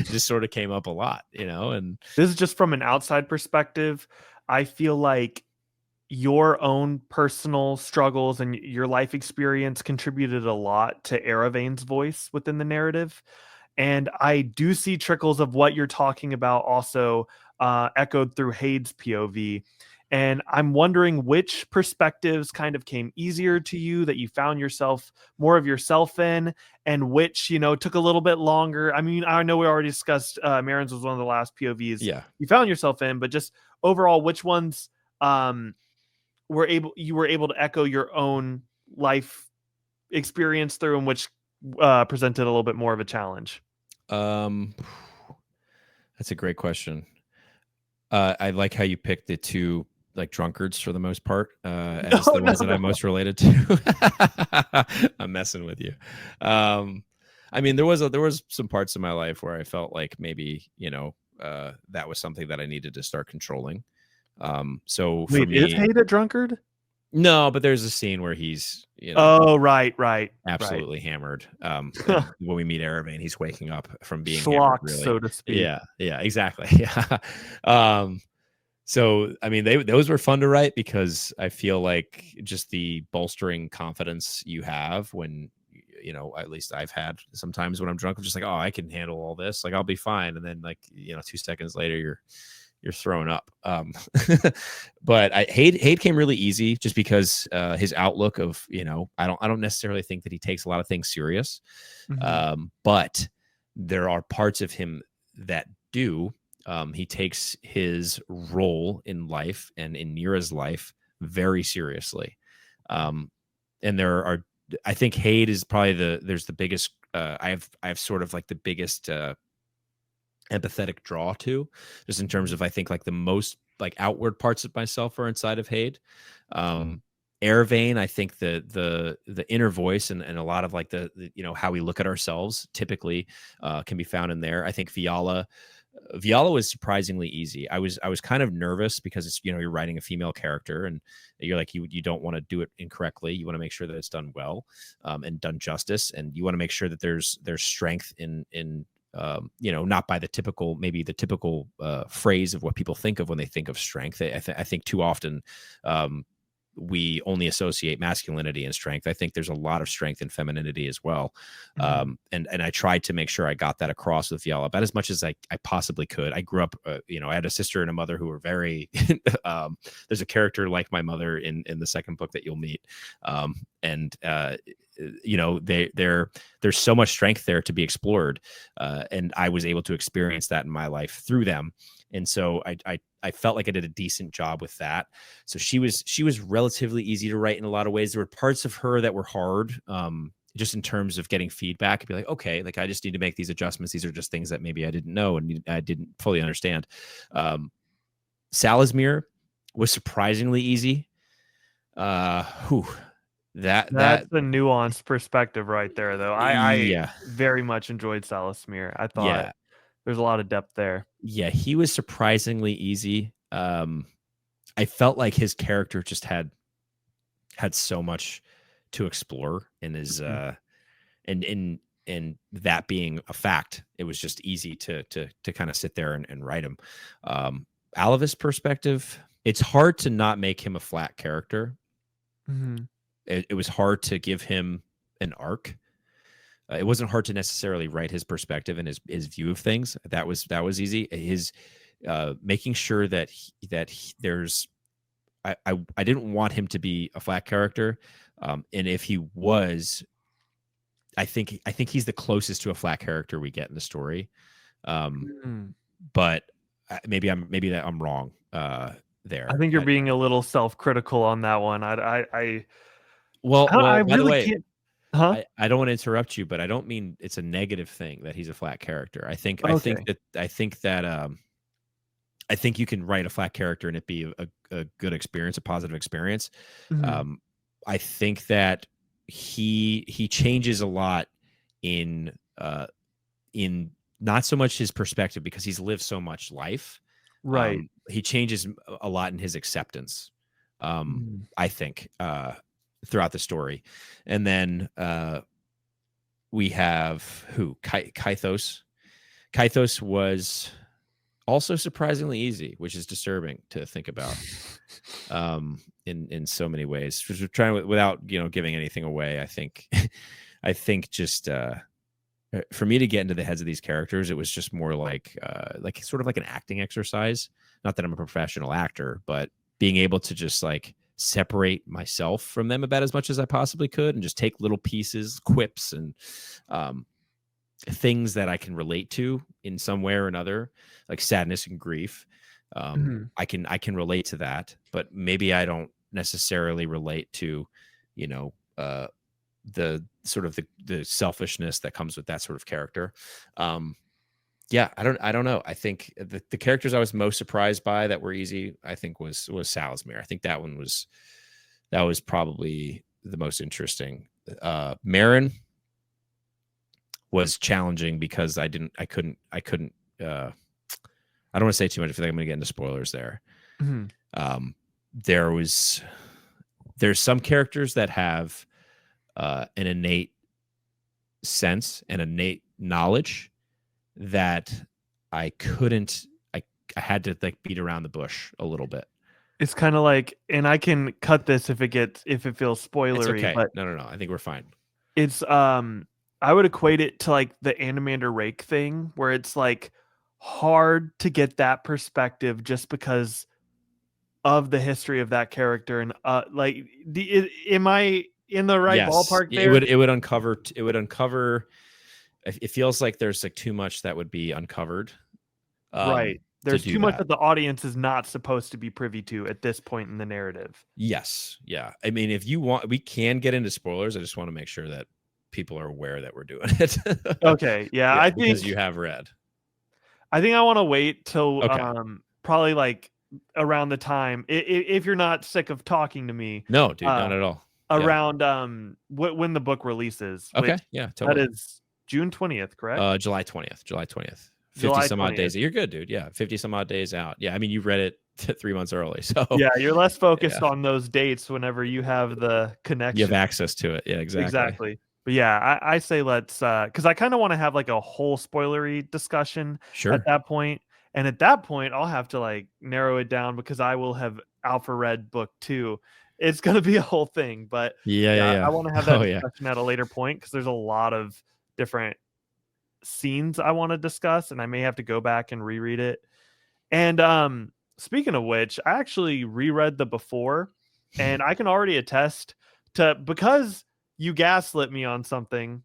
just sort of came up a lot, and This is just from an outside perspective. I feel like your own personal struggles and your life experience contributed a lot to Aravane's voice within the narrative. And I do see trickles of what you're talking about also echoed through Hayde's POV. And I'm wondering which perspectives kind of came easier to you that you found yourself more of yourself in, and which, took a little bit longer. I mean, I know we already discussed Marin's was one of the last POVs yeah. you found yourself in, but just overall, which ones you were able to echo your own life experience through, and which presented a little bit more of a challenge? That's a great question. I like how you picked the two like drunkards for the most part as No, the no, ones that no. I'm most related to. I'm messing with you. I mean, there was some parts of my life where I felt like maybe that was something that I needed to start controlling. So for Wait, is me, Hayde a drunkard? no, but there's a scene where he's Oh, right. absolutely hammered. And when we meet Aravane, he's waking up from being hammered, Schlock, really. so to speak. Yeah, exactly. Yeah. So I mean, those were fun to write because I feel like just the bolstering confidence you have when at least I've had sometimes when I'm drunk, I'm just like, oh, I can handle all this, like I'll be fine, and then like 2 seconds later you're throwing up. But Hayde came really easy just because his outlook of I don't necessarily think that he takes a lot of things serious, but there are parts of him that do. He takes his role in life and in Nira's life very seriously. And there are, I think Hayde is probably there's the biggest, I have sort of like the biggest empathetic draw to, just in terms of, I think like the most like outward parts of myself are inside of Hayde. Airvane, I think the inner voice and a lot of like the how we look at ourselves typically can be found in there. I think Viala was surprisingly easy. I was kind of nervous because it's you're writing a female character and you're like you don't want to do it incorrectly. You want to make sure that it's done well and done justice, and you want to make sure that there's strength in not by the typical phrase of what people think of when they think of strength. I think too often we only associate masculinity and strength. I think there's a lot of strength and femininity as well. And I tried to make sure I got that across with Viala about as much as I possibly could. I grew up, I had a sister and a mother who were very, there's a character like my mother in the second book that you'll meet. There's so much strength there to be explored. And I was able to experience that in my life through them. And so I felt like I did a decent job with that. So she was relatively easy to write in a lot of ways. There were parts of her that were hard, just in terms of getting feedback. I'd be like, okay, like I just need to make these adjustments. These are just things that maybe I didn't know and I didn't fully understand. Salismere was surprisingly easy. That's That's the nuanced perspective right there, though. I yeah, very much enjoyed Salismere. I thought yeah, there's a lot of depth there. yeah. He was surprisingly easy. I felt like his character just had so much to explore in his and that being a fact, it was just easy to kind of sit there and write him. Alavis perspective, it's hard to not make him a flat character. It was hard to give him an arc. It wasn't hard to necessarily write his perspective and his view of things. That was easy. His making sure that there's I didn't want him to be a flat character, and if he was, I think he's the closest to a flat character we get in the story. But maybe I'm wrong there. I think you're being a little self-critical on that one. Well, I by the really way, can't. Huh? I don't want to interrupt you, but I don't mean it's a negative thing that he's a flat character. I think Okay. I think you can write a flat character and it be a good experience, a positive experience. I think that he changes a lot in not so much his perspective because he's lived so much life. Right. He changes a lot in his acceptance. I think throughout the story, and then we have Kythos. Kythos was also surprisingly easy, which is disturbing to think about in so many ways. We're trying without giving anything away. I think I think just for me to get into the heads of these characters, it was just more like sort of like an acting exercise. Not that I'm a professional actor, but being able to just like separate myself from them about as much as I possibly could, and just take little pieces, quips, and things that I can relate to in some way or another, like sadness and grief. I can relate to that, but maybe I don't necessarily relate to, the sort of the selfishness that comes with that sort of character. Yeah, I don't know. I think the characters I was most surprised by that were easy, I think was Salazmir. I think that was probably the most interesting. Marin was challenging because I couldn't I don't want to say too much. I feel like I'm going to get into spoilers there. There's some characters that have an innate sense and innate knowledge that I had to like beat around the bush a little bit. It's kind of like, and I can cut this if it feels spoilery. It's okay. But No. I think we're fine. It's I would equate it to like the Animander Rake thing, where it's like hard to get that perspective just because of the history of that character. And am I in the right ballpark there? It would uncover. It feels like there's like too much that would be uncovered. Right. There's too much that the audience is not supposed to be privy to at this point in the narrative. Yes. Yeah. I mean, if you want, we can get into spoilers. I just want to make sure that people are aware that we're doing it. Okay. Yeah. I think because you have read. I think I want to wait till probably like around the time, if you're not sick of talking to me. No, dude, not at all. Around when the book releases. Okay. Yeah. Totally. That is June 20th, correct? July 20th. 50 some odd days. You're good, dude. Yeah. 50 some odd days out. Yeah. I mean, you read it 3 months early. So yeah, you're less focused on those dates whenever you have the connection. You have access to it. Yeah, exactly. But yeah, I say let's because I kind of want to have like a whole spoilery discussion at that point. And at that point, I'll have to like narrow it down because I will have alpha read book 2. It's gonna be a whole thing. But I want to have that discussion at a later point because there's a lot of different scenes I want to discuss, and I may have to go back and reread it. And speaking of which, I actually reread the before, and I can already attest to, because you gaslit me on something,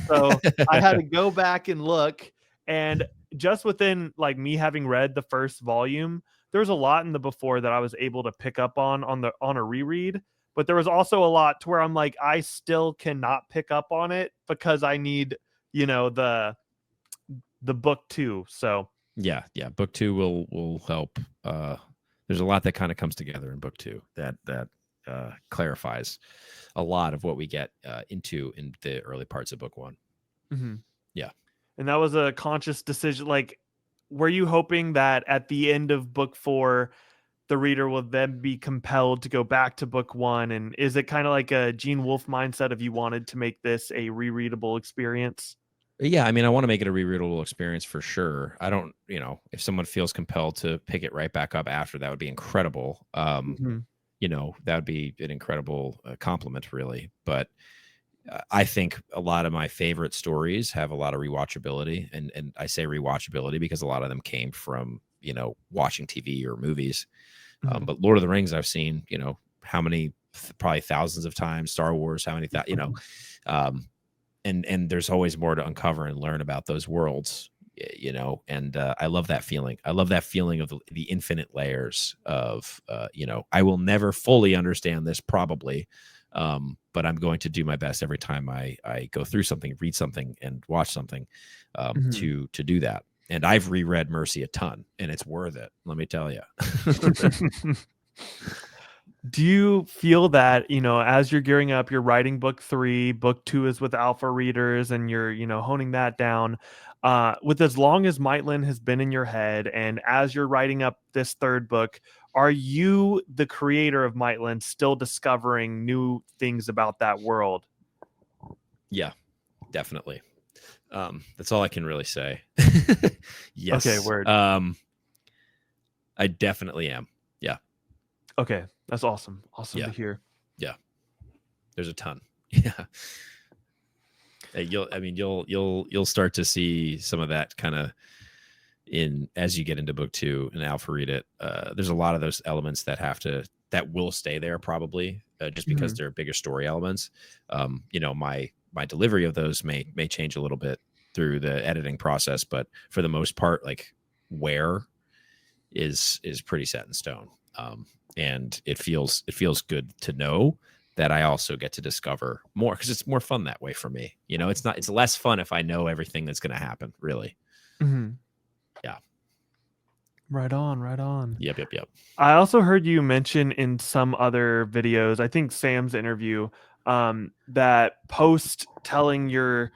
so I had to go back and look, and just within like me having read the first volume, there was a lot in the before that I was able to pick up on a reread, but there was also a lot to where I'm like, I still cannot pick up on it because I need the book 2. So yeah, book 2 will help. There's a lot that kind of comes together in book 2 that clarifies a lot of what we get into in the early parts of book 1. Yeah. And that was a conscious decision. Like, were you hoping that at the end of book 4, the reader will then be compelled to go back to book 1? And is it kind of like a Gene Wolfe mindset of you wanted to make this a rereadable experience? Yeah, I mean, I want to make it a rereadable experience for sure. I don't, if someone feels compelled to pick it right back up after, that would be incredible. That would be an incredible compliment, really. But I think a lot of my favorite stories have a lot of rewatchability, and I say rewatchability because a lot of them came from watching TV or movies. But Lord of the Rings, I've seen how many, probably thousands of times. Star Wars, how many and there's always more to uncover and learn about those worlds, and I love that feeling. I love that feeling of the infinite layers of, I will never fully understand this probably, but I'm going to do my best every time I go through something, read something, and watch something to do that. And I've reread Mercy a ton, and it's worth it. Let me tell you. Do you feel that, as you're gearing up, you're writing book 3, book 2 is with alpha readers, and you're, honing that down, with as long as Maetlynd has been in your head, and as you're writing up this third book, are you, the creator of Maetlynd, still discovering new things about that world? Yeah, definitely. That's all I can really say. Okay, Yes. word. I definitely am. Yeah. Okay, that's awesome. Awesome to Yeah. hear. Yeah. There's a ton. Yeah. You'll start to see some of that kind of in as you get into book 2 and Alpha read it. There's a lot of those elements that will stay there probably, just because Mhm. they're bigger story elements. My delivery of those may change a little bit through the editing process, but for the most part, like where is pretty set in stone. And it feels good to know that I also get to discover more, because it's more fun that way for me. It's less fun if I know everything that's going to happen. Really. Mhm. Yeah. Right on, right on. Yep. Yep. Yep. I also heard you mention in some other videos, I think Sam's interview, that post telling your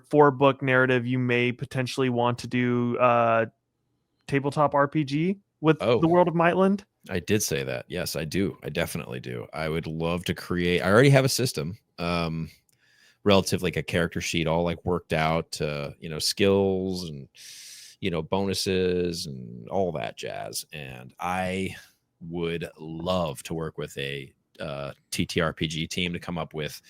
4 book narrative, you may potentially want to do tabletop RPG with Oh, the world of Maetlynd. I did say that. Yes, I do. I definitely do. I would love to create. I already have a system, relative, like a character sheet, all like worked out. Skills and bonuses and all that jazz. And I would love to work with a TTRPG team to come up with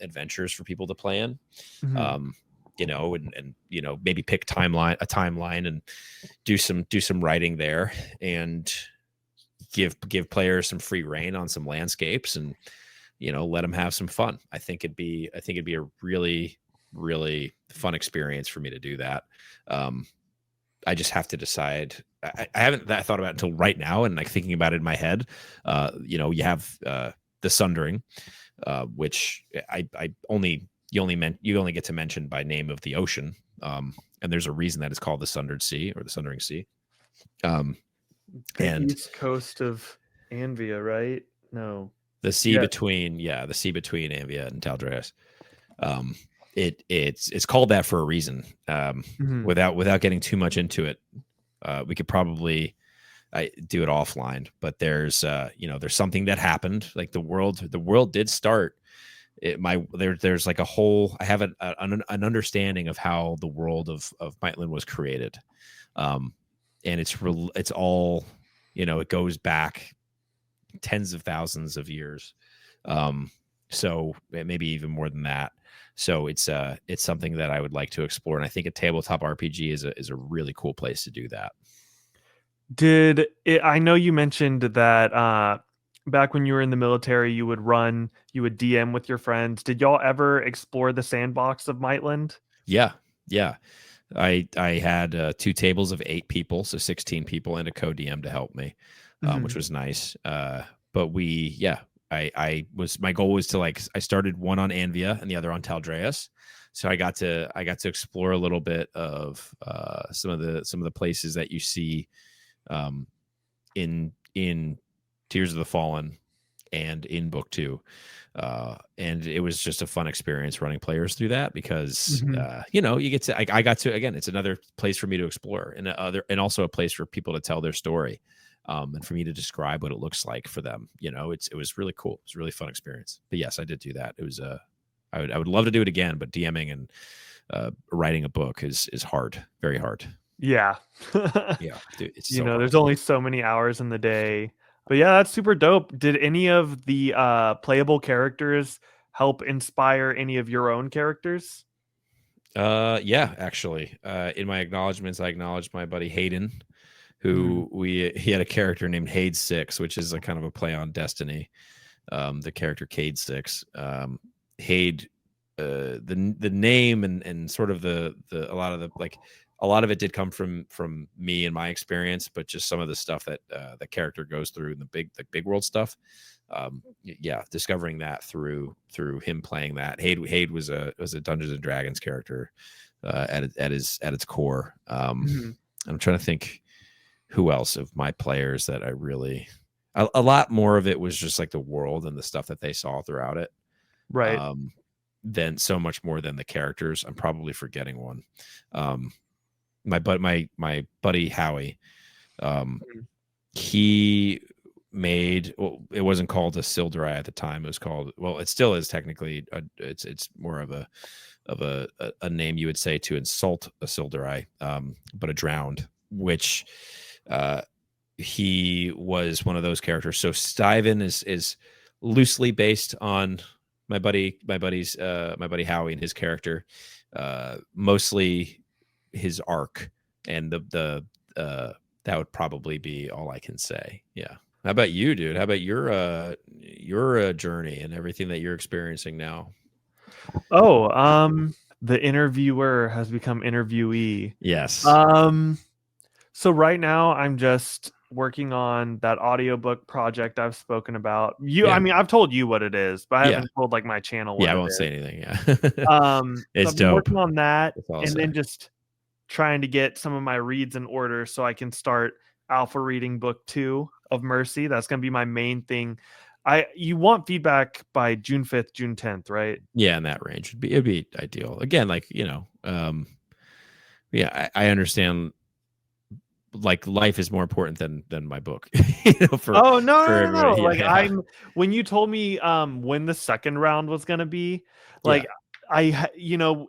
adventures for people to play in. Mhm. Um, and maybe pick a timeline, and do some writing there, and give players some free reign on some landscapes, and let them have some fun. I think it'd be a really, really fun experience for me to do that. um I just have to decide. I haven't thought about it until right now, and like thinking about it in my head. You have the Sundering, which I only you only get to mention by name of the ocean. And there's a reason that it's called the Sundered Sea, or the Sundering Sea. um The and east coast of Anvia, right? No. the sea Yeah. between yeah the sea between Anvia and Taldreas. um it's called that for a reason. Mhm. Without getting too much into it, we could probably I do it offline, but there's something that happened. Like the world did start. There's like a whole. I have an understanding of how the world of Maitland was created. um and it's all, it goes back tens of thousands of years. um so maybe even more than that. So it's something that I would like to explore, and I think a tabletop RPG is a really cool place to do that. I know you mentioned that back when you were in the military, you would DM with your friends. Did y'all ever explore the sandbox of Maitland? Yeah, yeah. I had 2 tables of 8 people, so 16 people, and a co-DM to help me, which Mhm. was nice. But my goal was to, like, I started one on Anvia and the other on Taldreas, so I got to explore a little bit of some of the places that you see, um, in Tears of the Fallen and in book 2. And it was just a fun experience running players through that, because Mhm. you get to I got to, again, it's another place for me to explore, and also a place for people to tell their story, and for me to describe what it looks like for them. It was really cool. It was a really fun experience. But yes, I did do that. It was I would love to do it again, but DMing and writing a book is hard, very hard. Yeah. Yeah, dude, it's so There's hard. only so many hours in the day. But yeah, that's super dope. Did any of the playable characters help inspire any of your own characters? Yeah, actually, in my acknowledgments, I acknowledged my buddy Hayden, Mhm. he had a character named Hayde 6, which is a kind of a play on Destiny. The character Cade 6. Hayde, the name and sort of the a lot of it did come from me and my experience, but just some of the stuff that the character goes through in the big world stuff. Yeah, discovering that through him playing that. Hayde was a Dungeons and Dragons character, at its core. Mhm. I'm trying to think who else of my players that I really, a lot more of it was just like the world and the stuff that they saw throughout it, Right. um than so much more than the characters. I'm probably forgetting one. um my buddy Howie, um Mhm. he made, well, it wasn't called a Sildrai at the time. It was called, well, it still is technically it's more of a a name you would say to insult a Sildurai, but a drowned, which he was one of those characters. So Stiven is loosely based on my buddy Howie and his character, mostly his arc, and the that would probably be all I can say. Yeah. How about you, dude? How about your journey and everything that you're experiencing now? Oh, the interviewer has become interviewee. Yes. So right now I'm just working on that audiobook project I've spoken about. I Yeah. mean, I've told you what it is, but I Yeah. haven't told like my channel what Yeah. I it won't say is. anything. Yeah. So It's I've been dope. working on that, That's all I'll and say. then just trying to get some of my reads in order so I can start alpha reading book 2 of Mercy. That's going to be my main thing. You want feedback by June 5th, June 10th, right? Yeah, in that range it'd be ideal. Again, like yeah, I understand. Like life is more important than my book, Oh, no, for no, no, no. everybody. Like Yeah, when you told me when the second round was gonna be, yeah, like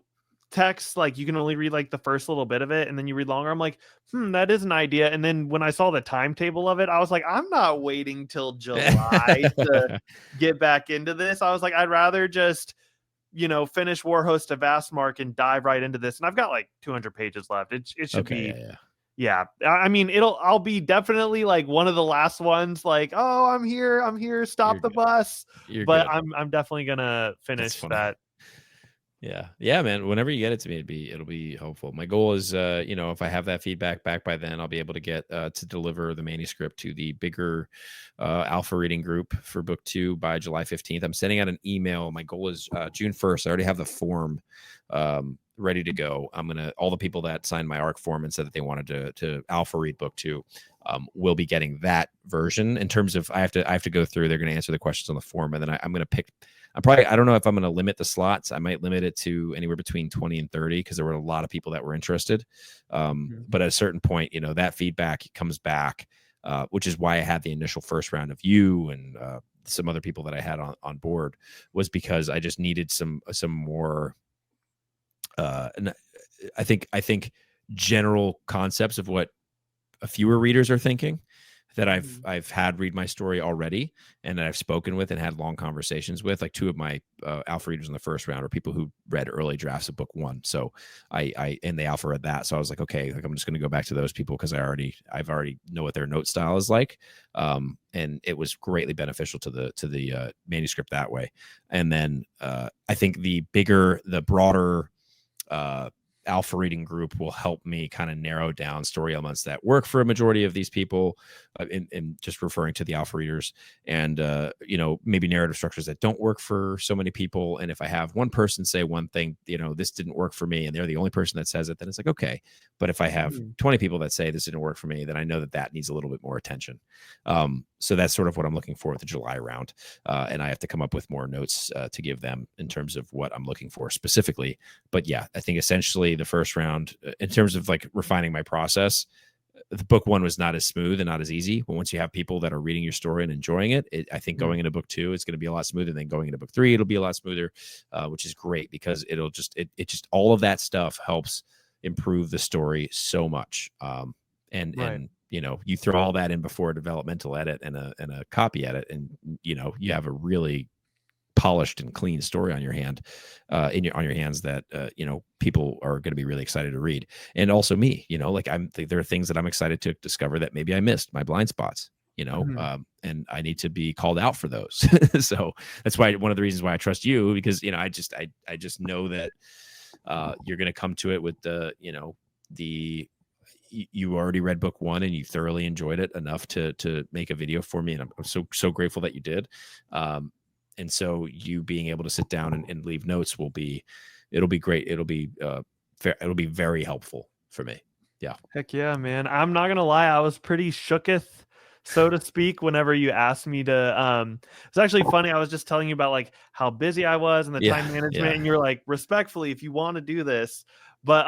text like you can only read like the first little bit of it and then you read longer. I'm like, that is an idea. And then when I saw the timetable of it, I was like, I'm not waiting till July to yeah. get back into this. I was like, I'd rather just finish Warhost to Vastmark and dive right into this. And I've got like 200 pages left. It should Okay, be. yeah, yeah. Yeah, I mean, I'll be definitely like one of the last ones. Like, oh, I'm here. You're Stop the good. bus. You're But good. I'm definitely gonna That's finish funny. that. Yeah. Yeah, man. Whenever you get it to me, it'll be helpful. My goal is, if I have that feedback back by then, I'll be able to get to deliver the manuscript to the bigger alpha reading group for book 2 by July 15th. I'm sending out an email. My goal is June 1st. I already have the form ready to go. All the people that signed my ARC form and said that they wanted to alpha read book 2 will be getting that version. In terms of, I have to go through, they're going to answer the questions on the form, and then I'm going to pick. I don't know if I'm going to limit the slots. I might limit it to anywhere between 20 and 30 because there were a lot of people that were interested. But at a certain point, that feedback comes back, which is why I had the initial first round of you and some other people that I had on board, was because I just needed some more. And I think general concepts of what a fewer readers are thinking that I've had read my story already, and that I've spoken with and had long conversations with. Like 2 of my alpha readers in the first round are people who read early drafts of book 1. So and they alpha read that. So I was like, okay, like I'm just going to go back to those people because I've already know what their note style is like. And it was greatly beneficial to the manuscript that way. And then I think the broader alpha reading group will help me kind of narrow down story elements that work for a majority of these people, in just referring to the alpha readers, and maybe narrative structures that don't work for so many people. And if I have one person say one thing, this didn't work for me, and they're the only person that says it, then it's like, okay. But if I have 20 people that say this didn't work for me, then I know that needs a little bit more attention. So that's sort of what I'm looking for with the July round, and I have to come up with more notes to give them in terms of what I'm looking for specifically. But yeah, I think essentially the first round, in terms of like refining my process, the book 1 was not as smooth and not as easy. But once you have people that are reading your story and enjoying it, I think going into book 2, it's going to be a lot smoother. Than going into book 3, it'll be a lot smoother, which is great because it'll just all of that stuff helps improve the story so much. And you throw all that in before a developmental edit and a copy edit, and you have a really polished and clean story on your hands that people are going to be really excited to read. And also me, there are things that I'm excited to discover that maybe I missed, my blind spots, and I need to be called out for those. So that's why one of the reasons why I trust you, because I just know that you're going to come to it with you already read book 1 and you thoroughly enjoyed it enough to make a video for me, and I'm so grateful that you did. And so you being able to sit down and leave notes it'll be great. It'll be very helpful for me. Yeah. Heck yeah, man. I'm not gonna lie, I was pretty shooketh, so to speak, whenever you asked me to it's actually funny. I was just telling you about like how busy I was and the time management, and you're like, respectfully, if you want to do this. But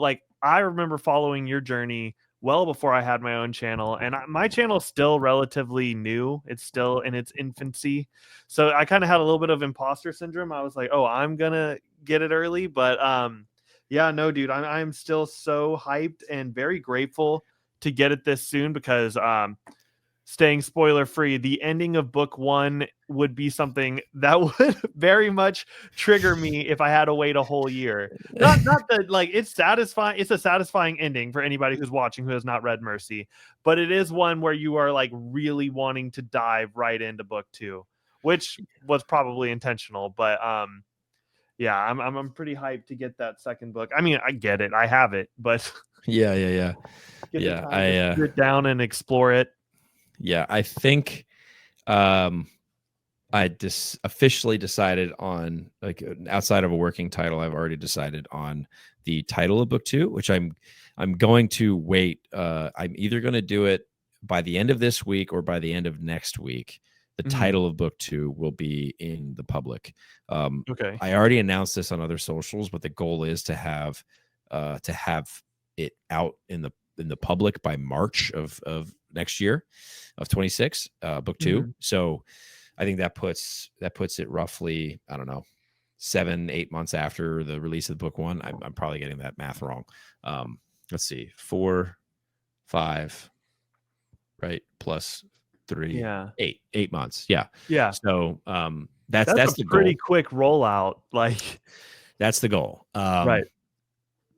like I remember following your journey well before I had my own channel, and my channel is still relatively new. It's still in its infancy, so I kind of had a little bit of imposter syndrome. I was like, oh, I'm gonna get it early, but yeah, no, dude, I'm still so hyped and very grateful to get it this soon because staying spoiler free, the ending of book 1 would be something that would very much trigger me if I had to wait a whole year. Not that like it's satisfying. It's a satisfying ending for anybody who's watching who has not read Mercy, but it is one where you are like really wanting to dive right into book 2, which was probably intentional. But yeah, I'm pretty hyped to get that second book. I mean, I get it, I have it, but Yeah. get the Yeah. time to sit down and explore it. Yeah. I think I officially decided on, like, outside of a working title, I've already decided on the title of book 2, which I'm going to wait. I'm either going to do it by the end of this week or by the end of next week. The title of book 2 will be in the public. Okay. I already announced this on other socials, but the goal is to have it out in the public by March of next year, of 26, book 2. So I think that puts it roughly, I don't know, 7-8 months after the release of book 1. I'm probably getting that math wrong. Let's see, 4, 5, right, plus 3, Yeah. 8 months. Yeah. Yeah. So that's a the pretty goal. quick rollout. Like, That's the goal. right.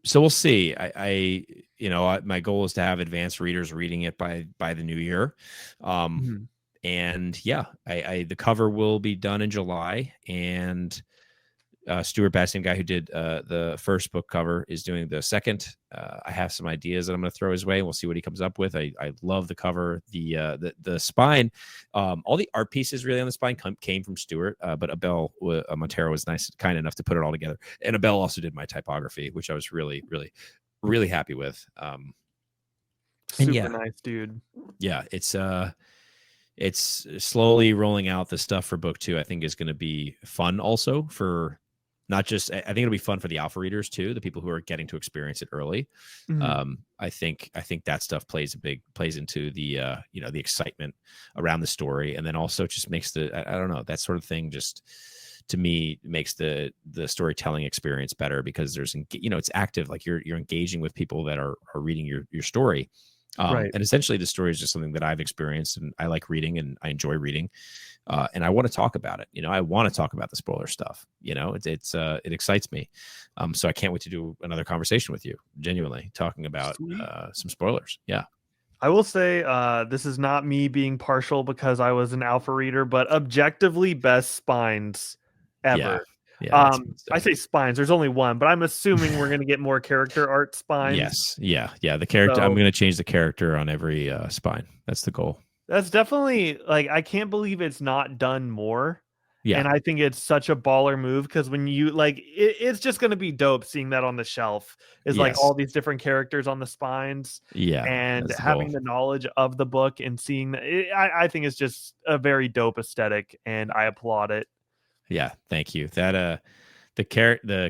So we'll see. My goal is to have advanced readers reading it by the new year. And yeah, the cover will be done in July, and Stuart Bastian, guy who did the first book cover, is doing the second. I have some ideas that I'm going to throw his way, and we'll see what he comes up with. I love the cover, the spine, all the art pieces really on the spine came from Stuart, but Abel Montero was kind enough to put it all together, and Abel also did my typography, which I was really, really, really happy with. Super nice, dude. Yeah, it's slowly rolling out the stuff for book 2. I think is going to be fun also for not just, I think it'll be fun for the alpha readers too, the people who are getting to experience it early. I think that stuff plays into the the excitement around the story, and then also just makes I don't know, that sort of thing just, to me, makes the storytelling experience better, because there's it's active, like you're engaging with people that are reading your story. Right. And essentially the story is just something that I've experienced, and I like reading, and I enjoy reading, and I want to talk about it. I want to talk about the spoiler stuff. It excites me. So I can't wait to do another conversation with you, genuinely talking about some spoilers. Yeah. I will say this is not me being partial because I was an alpha reader, but objectively best spines ever. Yeah. I say spines. There's only one, but I'm assuming we're going to get more character art spines. Yes. Yeah. The character. I'm going to change the character on every spine. That's the goal. That's definitely, like, I can't believe it's not done more. Yeah. And I think it's such a baller move, because when you it's just going to be dope seeing that on the shelf, is like all these different characters on the spines. Yeah. And having the knowledge of the book and seeing that, I think it's just a very dope aesthetic, and I applaud it. Yeah. Thank you. That, the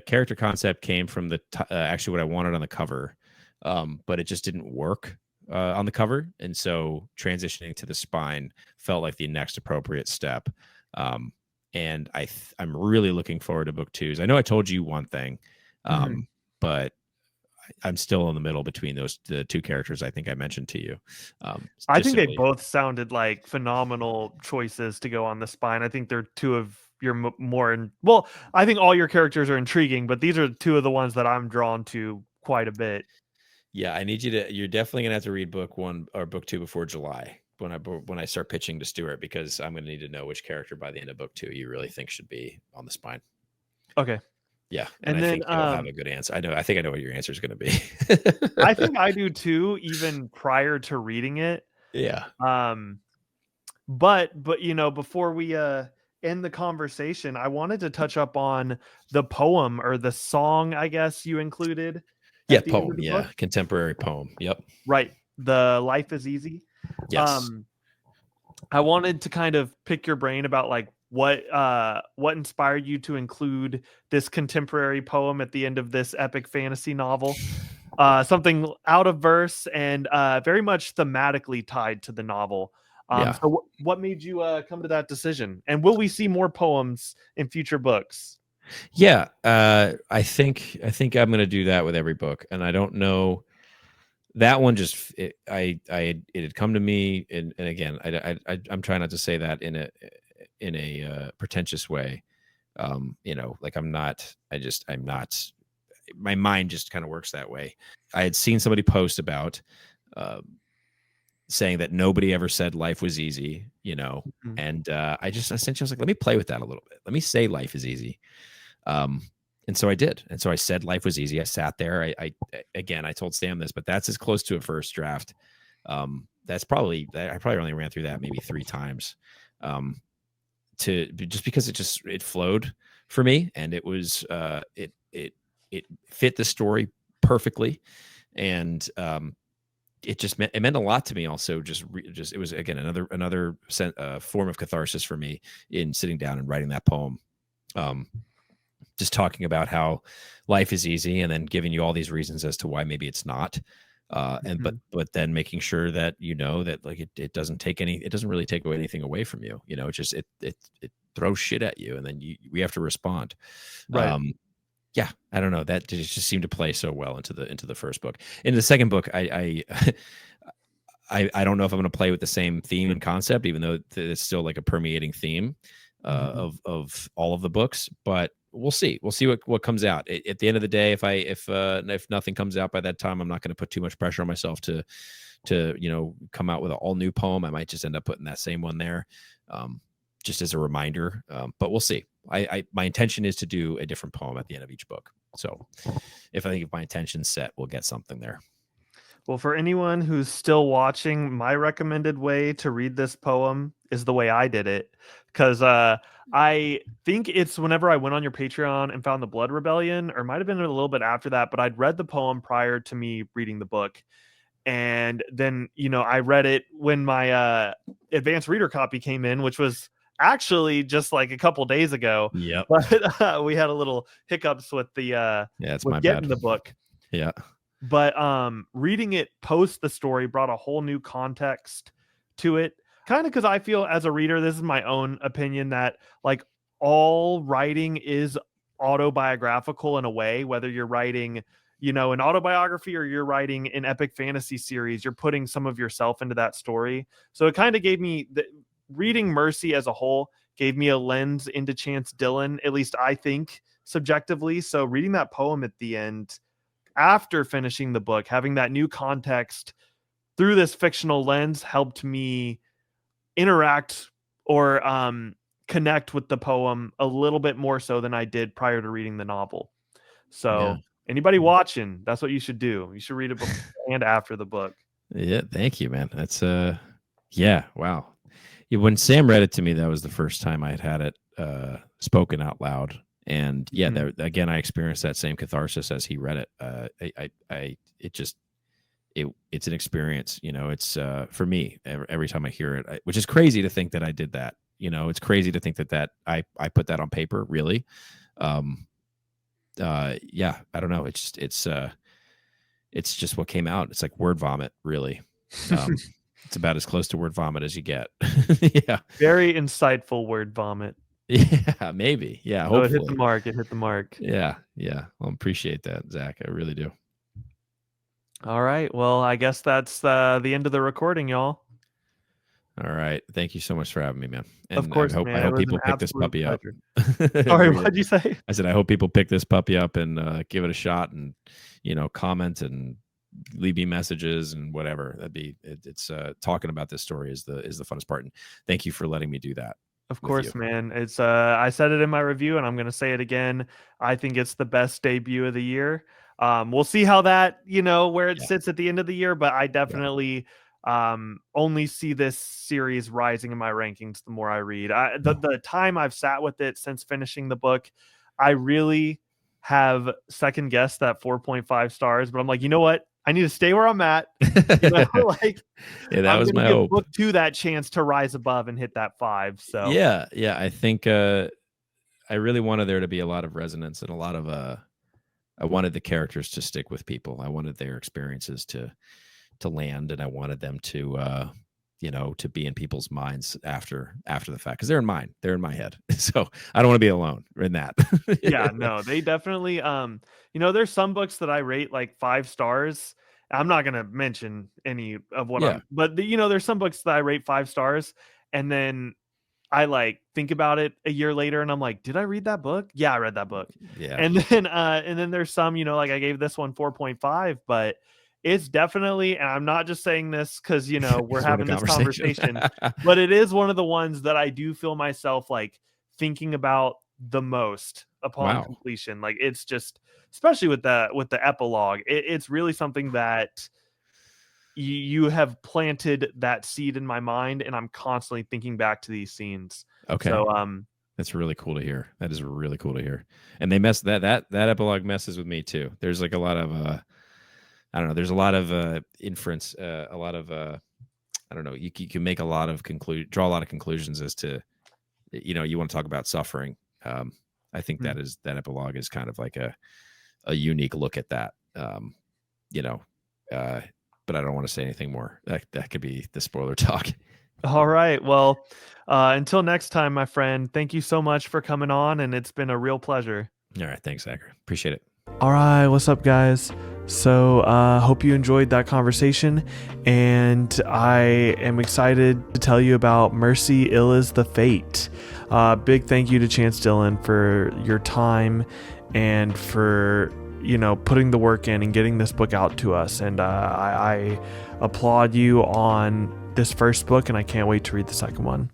character concept came from actually what I wanted on the cover, but it just didn't work on the cover, and so transitioning to the spine felt like the next appropriate step. And I'm really looking forward to book 2s. I know I told you one thing, but I'm still in the middle between the two characters I think I mentioned to you. I think they both sounded like phenomenal choices to go on the spine. I think they're two of your well, I think all your characters are intriguing, but these are two of the ones that I'm drawn to quite a bit. Yeah, I need you're definitely gonna have to read book 1 or book 2 before July, when I start pitching to Stuart, because I'm gonna need to know which character by the end of book 2 you really think should be on the spine. Okay. Yeah, and I think you'll have a good answer. I think I know what your answer is going to be. I think I do too, even prior to reading it. Yeah. But before we end the conversation, I wanted to touch up on the poem, or the song, I guess you included. Yeah, poem. Yeah, book. Contemporary poem. Yep. Right. The Life is Easy. Yes. I wanted to kind of pick your brain about like what inspired you to include this contemporary poem at the end of this epic fantasy novel. something out of verse and very much thematically tied to the novel. Yeah. So what made you come to that decision? And will we see more poems in future books? Yeah, I think I'm gonna do that with every book, and I don't know that one. Just it had come to me, and again, I'm trying not to say that in a pretentious way. Like I'm not. I'm not. My mind just kind of works that way. I had seen somebody post about uh, saying that nobody ever said life was easy, Mhm. and I essentially was like, let me play with that a little bit. Let me say life is easy. Um, and so I did. And so I said life was easy. I sat there. Again, I told Sam this, but that's as close to a first draft. That's probably I probably only ran through that maybe 3 times. To just because it flowed for me, and it was it fit the story perfectly, and it meant a lot to me. Also, just it was again another form of catharsis for me in sitting down and writing that poem. Um, just talking about how life is easy and then giving you all these reasons as to why maybe it's not. And Mhm. but then making sure that that like it doesn't really take anything away from you. It just it throws shit at you, and then we have to respond. Right. Um, yeah, I don't know, that just seemed to play so well into the first book. In the second book, I don't know if I'm going to play with the same theme and concept, even though it's still like a permeating theme Mhm. of all of the books. But we'll see. We'll see what comes out. At the end of the day, if nothing comes out by that time, I'm not going to put too much pressure on myself to come out with an all new poem. I might just end up putting that same one there, just as a reminder. But we'll see. My intention is to do a different poem at the end of each book. So if my intention's set, we'll get something there. Well, for anyone who's still watching, my recommended way to read this poem is the way I did it. Because I think it's whenever I went on your Patreon and found the Blood Rebellion, or might have been a little bit after that, but I'd read the poem prior to me reading the book. And then, I read it when my advanced reader copy came in, which was actually just like a couple days ago. Yep. But we had a little hiccups with the Yeah, it's my with bad. getting the book. Yeah. But reading it post the story brought a whole new context to it, kind of because I feel as a reader, this is my own opinion, that like all writing is autobiographical in a way, whether you're writing an autobiography or you're writing an epic fantasy series, you're putting some of yourself into that story. So it kind of gave me reading Mercy as a whole gave me a lens into Chance Dillon, at least I think subjectively. So reading that poem at the end after finishing the book, having that new context through this fictional lens helped me interact or connect with the poem a little bit more so than I did prior to reading the novel. Yeah. So, anybody watching, that's what you should do. You should read it before and after the book. Yeah, thank you, man. That's yeah, wow. Yeah, when Sam read it to me, that was the first time I had it spoken out loud. And yeah, Mhm. again, I experienced that same catharsis as he read it. It just it's an experience. It's for me every time I hear it, which is crazy to think that I did that. It's crazy to think that I put that on paper. Really, um, yeah, I don't know. It's just what came out. It's like word vomit, really. Um, it's about as close to word vomit as you get. Yeah. Very insightful word vomit. Yeah, maybe. Yeah, So it hit the hopefully. mark. It hit the mark. Yeah, yeah. Well, appreciate that, Zach. I really do. All right. Well, I guess that's the end of the recording, y'all. All right. Thank you so much for having me, man. Of And I course, hope man. It was an people pick this absolute puppy up. pleasure. And Sorry, read it. what'd you say? I said I hope people pick this puppy up and give it a shot and comment and leave me messages and whatever. It's talking about this story is the funnest part. And thank you for letting me do that Of with you. course, man. It's I said it in my review and I'm gonna say it again. I think it's the best debut of the year. We'll see how that, where it Yeah. sits at the end of the year, but I Yeah. definitely only see this series rising in my rankings the more I read. The time I've sat with it since finishing the book, I really have second guessed that 4.5 stars, but I'm like, you know what? I need to stay where I'm at. Like Yeah, that I'm was gonna my give hope. book 2 that chance to rise above and hit that 5. So Yeah, yeah. I think I really wanted there to be a lot of resonance and a lot of I wanted the characters to stick with people. I wanted their experiences to land, and I wanted them to to be in people's minds after the fact, because they're in my head. So I don't want to be alone in that. Yeah, no, they definitely, there's some books that I rate like 5 stars. I'm not gonna mention any of what Yeah, but there's some books that I rate 5 stars, and then I like think about it a year later and I'm like, did I read that book? Yeah, I read that book. yeah. And then there's some, like I gave this one 4.5, but it's definitely, and I'm not just saying this because we're Because we're in a having this conversation. conversation, but it is one of the ones that I do feel myself like thinking about the most upon Wow. completion. Like it's just, especially with the epilogue, it's really something that you have planted that seed in my mind, and I'm constantly thinking back to these scenes. Okay. So That's really cool to hear. That is really cool to hear. And they mess that epilogue messes with me too. There's like a lot of I don't know. There's a lot of inference, a lot of I don't know. You can make a lot of draw a lot of conclusions as to, you want to talk about suffering. I think that epilogue is kind of like a unique look at that. You know, but I don't want to say anything more. That could be the spoiler talk. all right. Well, until next time, my friend, thank you so much for coming on, and it's been a real pleasure. All right. Thanks, Zachary. Appreciate it. All right, what's up, guys? So, hope you enjoyed that conversation, and I am excited to tell you about Mercy Ill is the Fate. Big thank you to Chance Dillon for your time and for putting the work in and getting this book out to us. And I applaud you on this first book, and I can't wait to read the second one.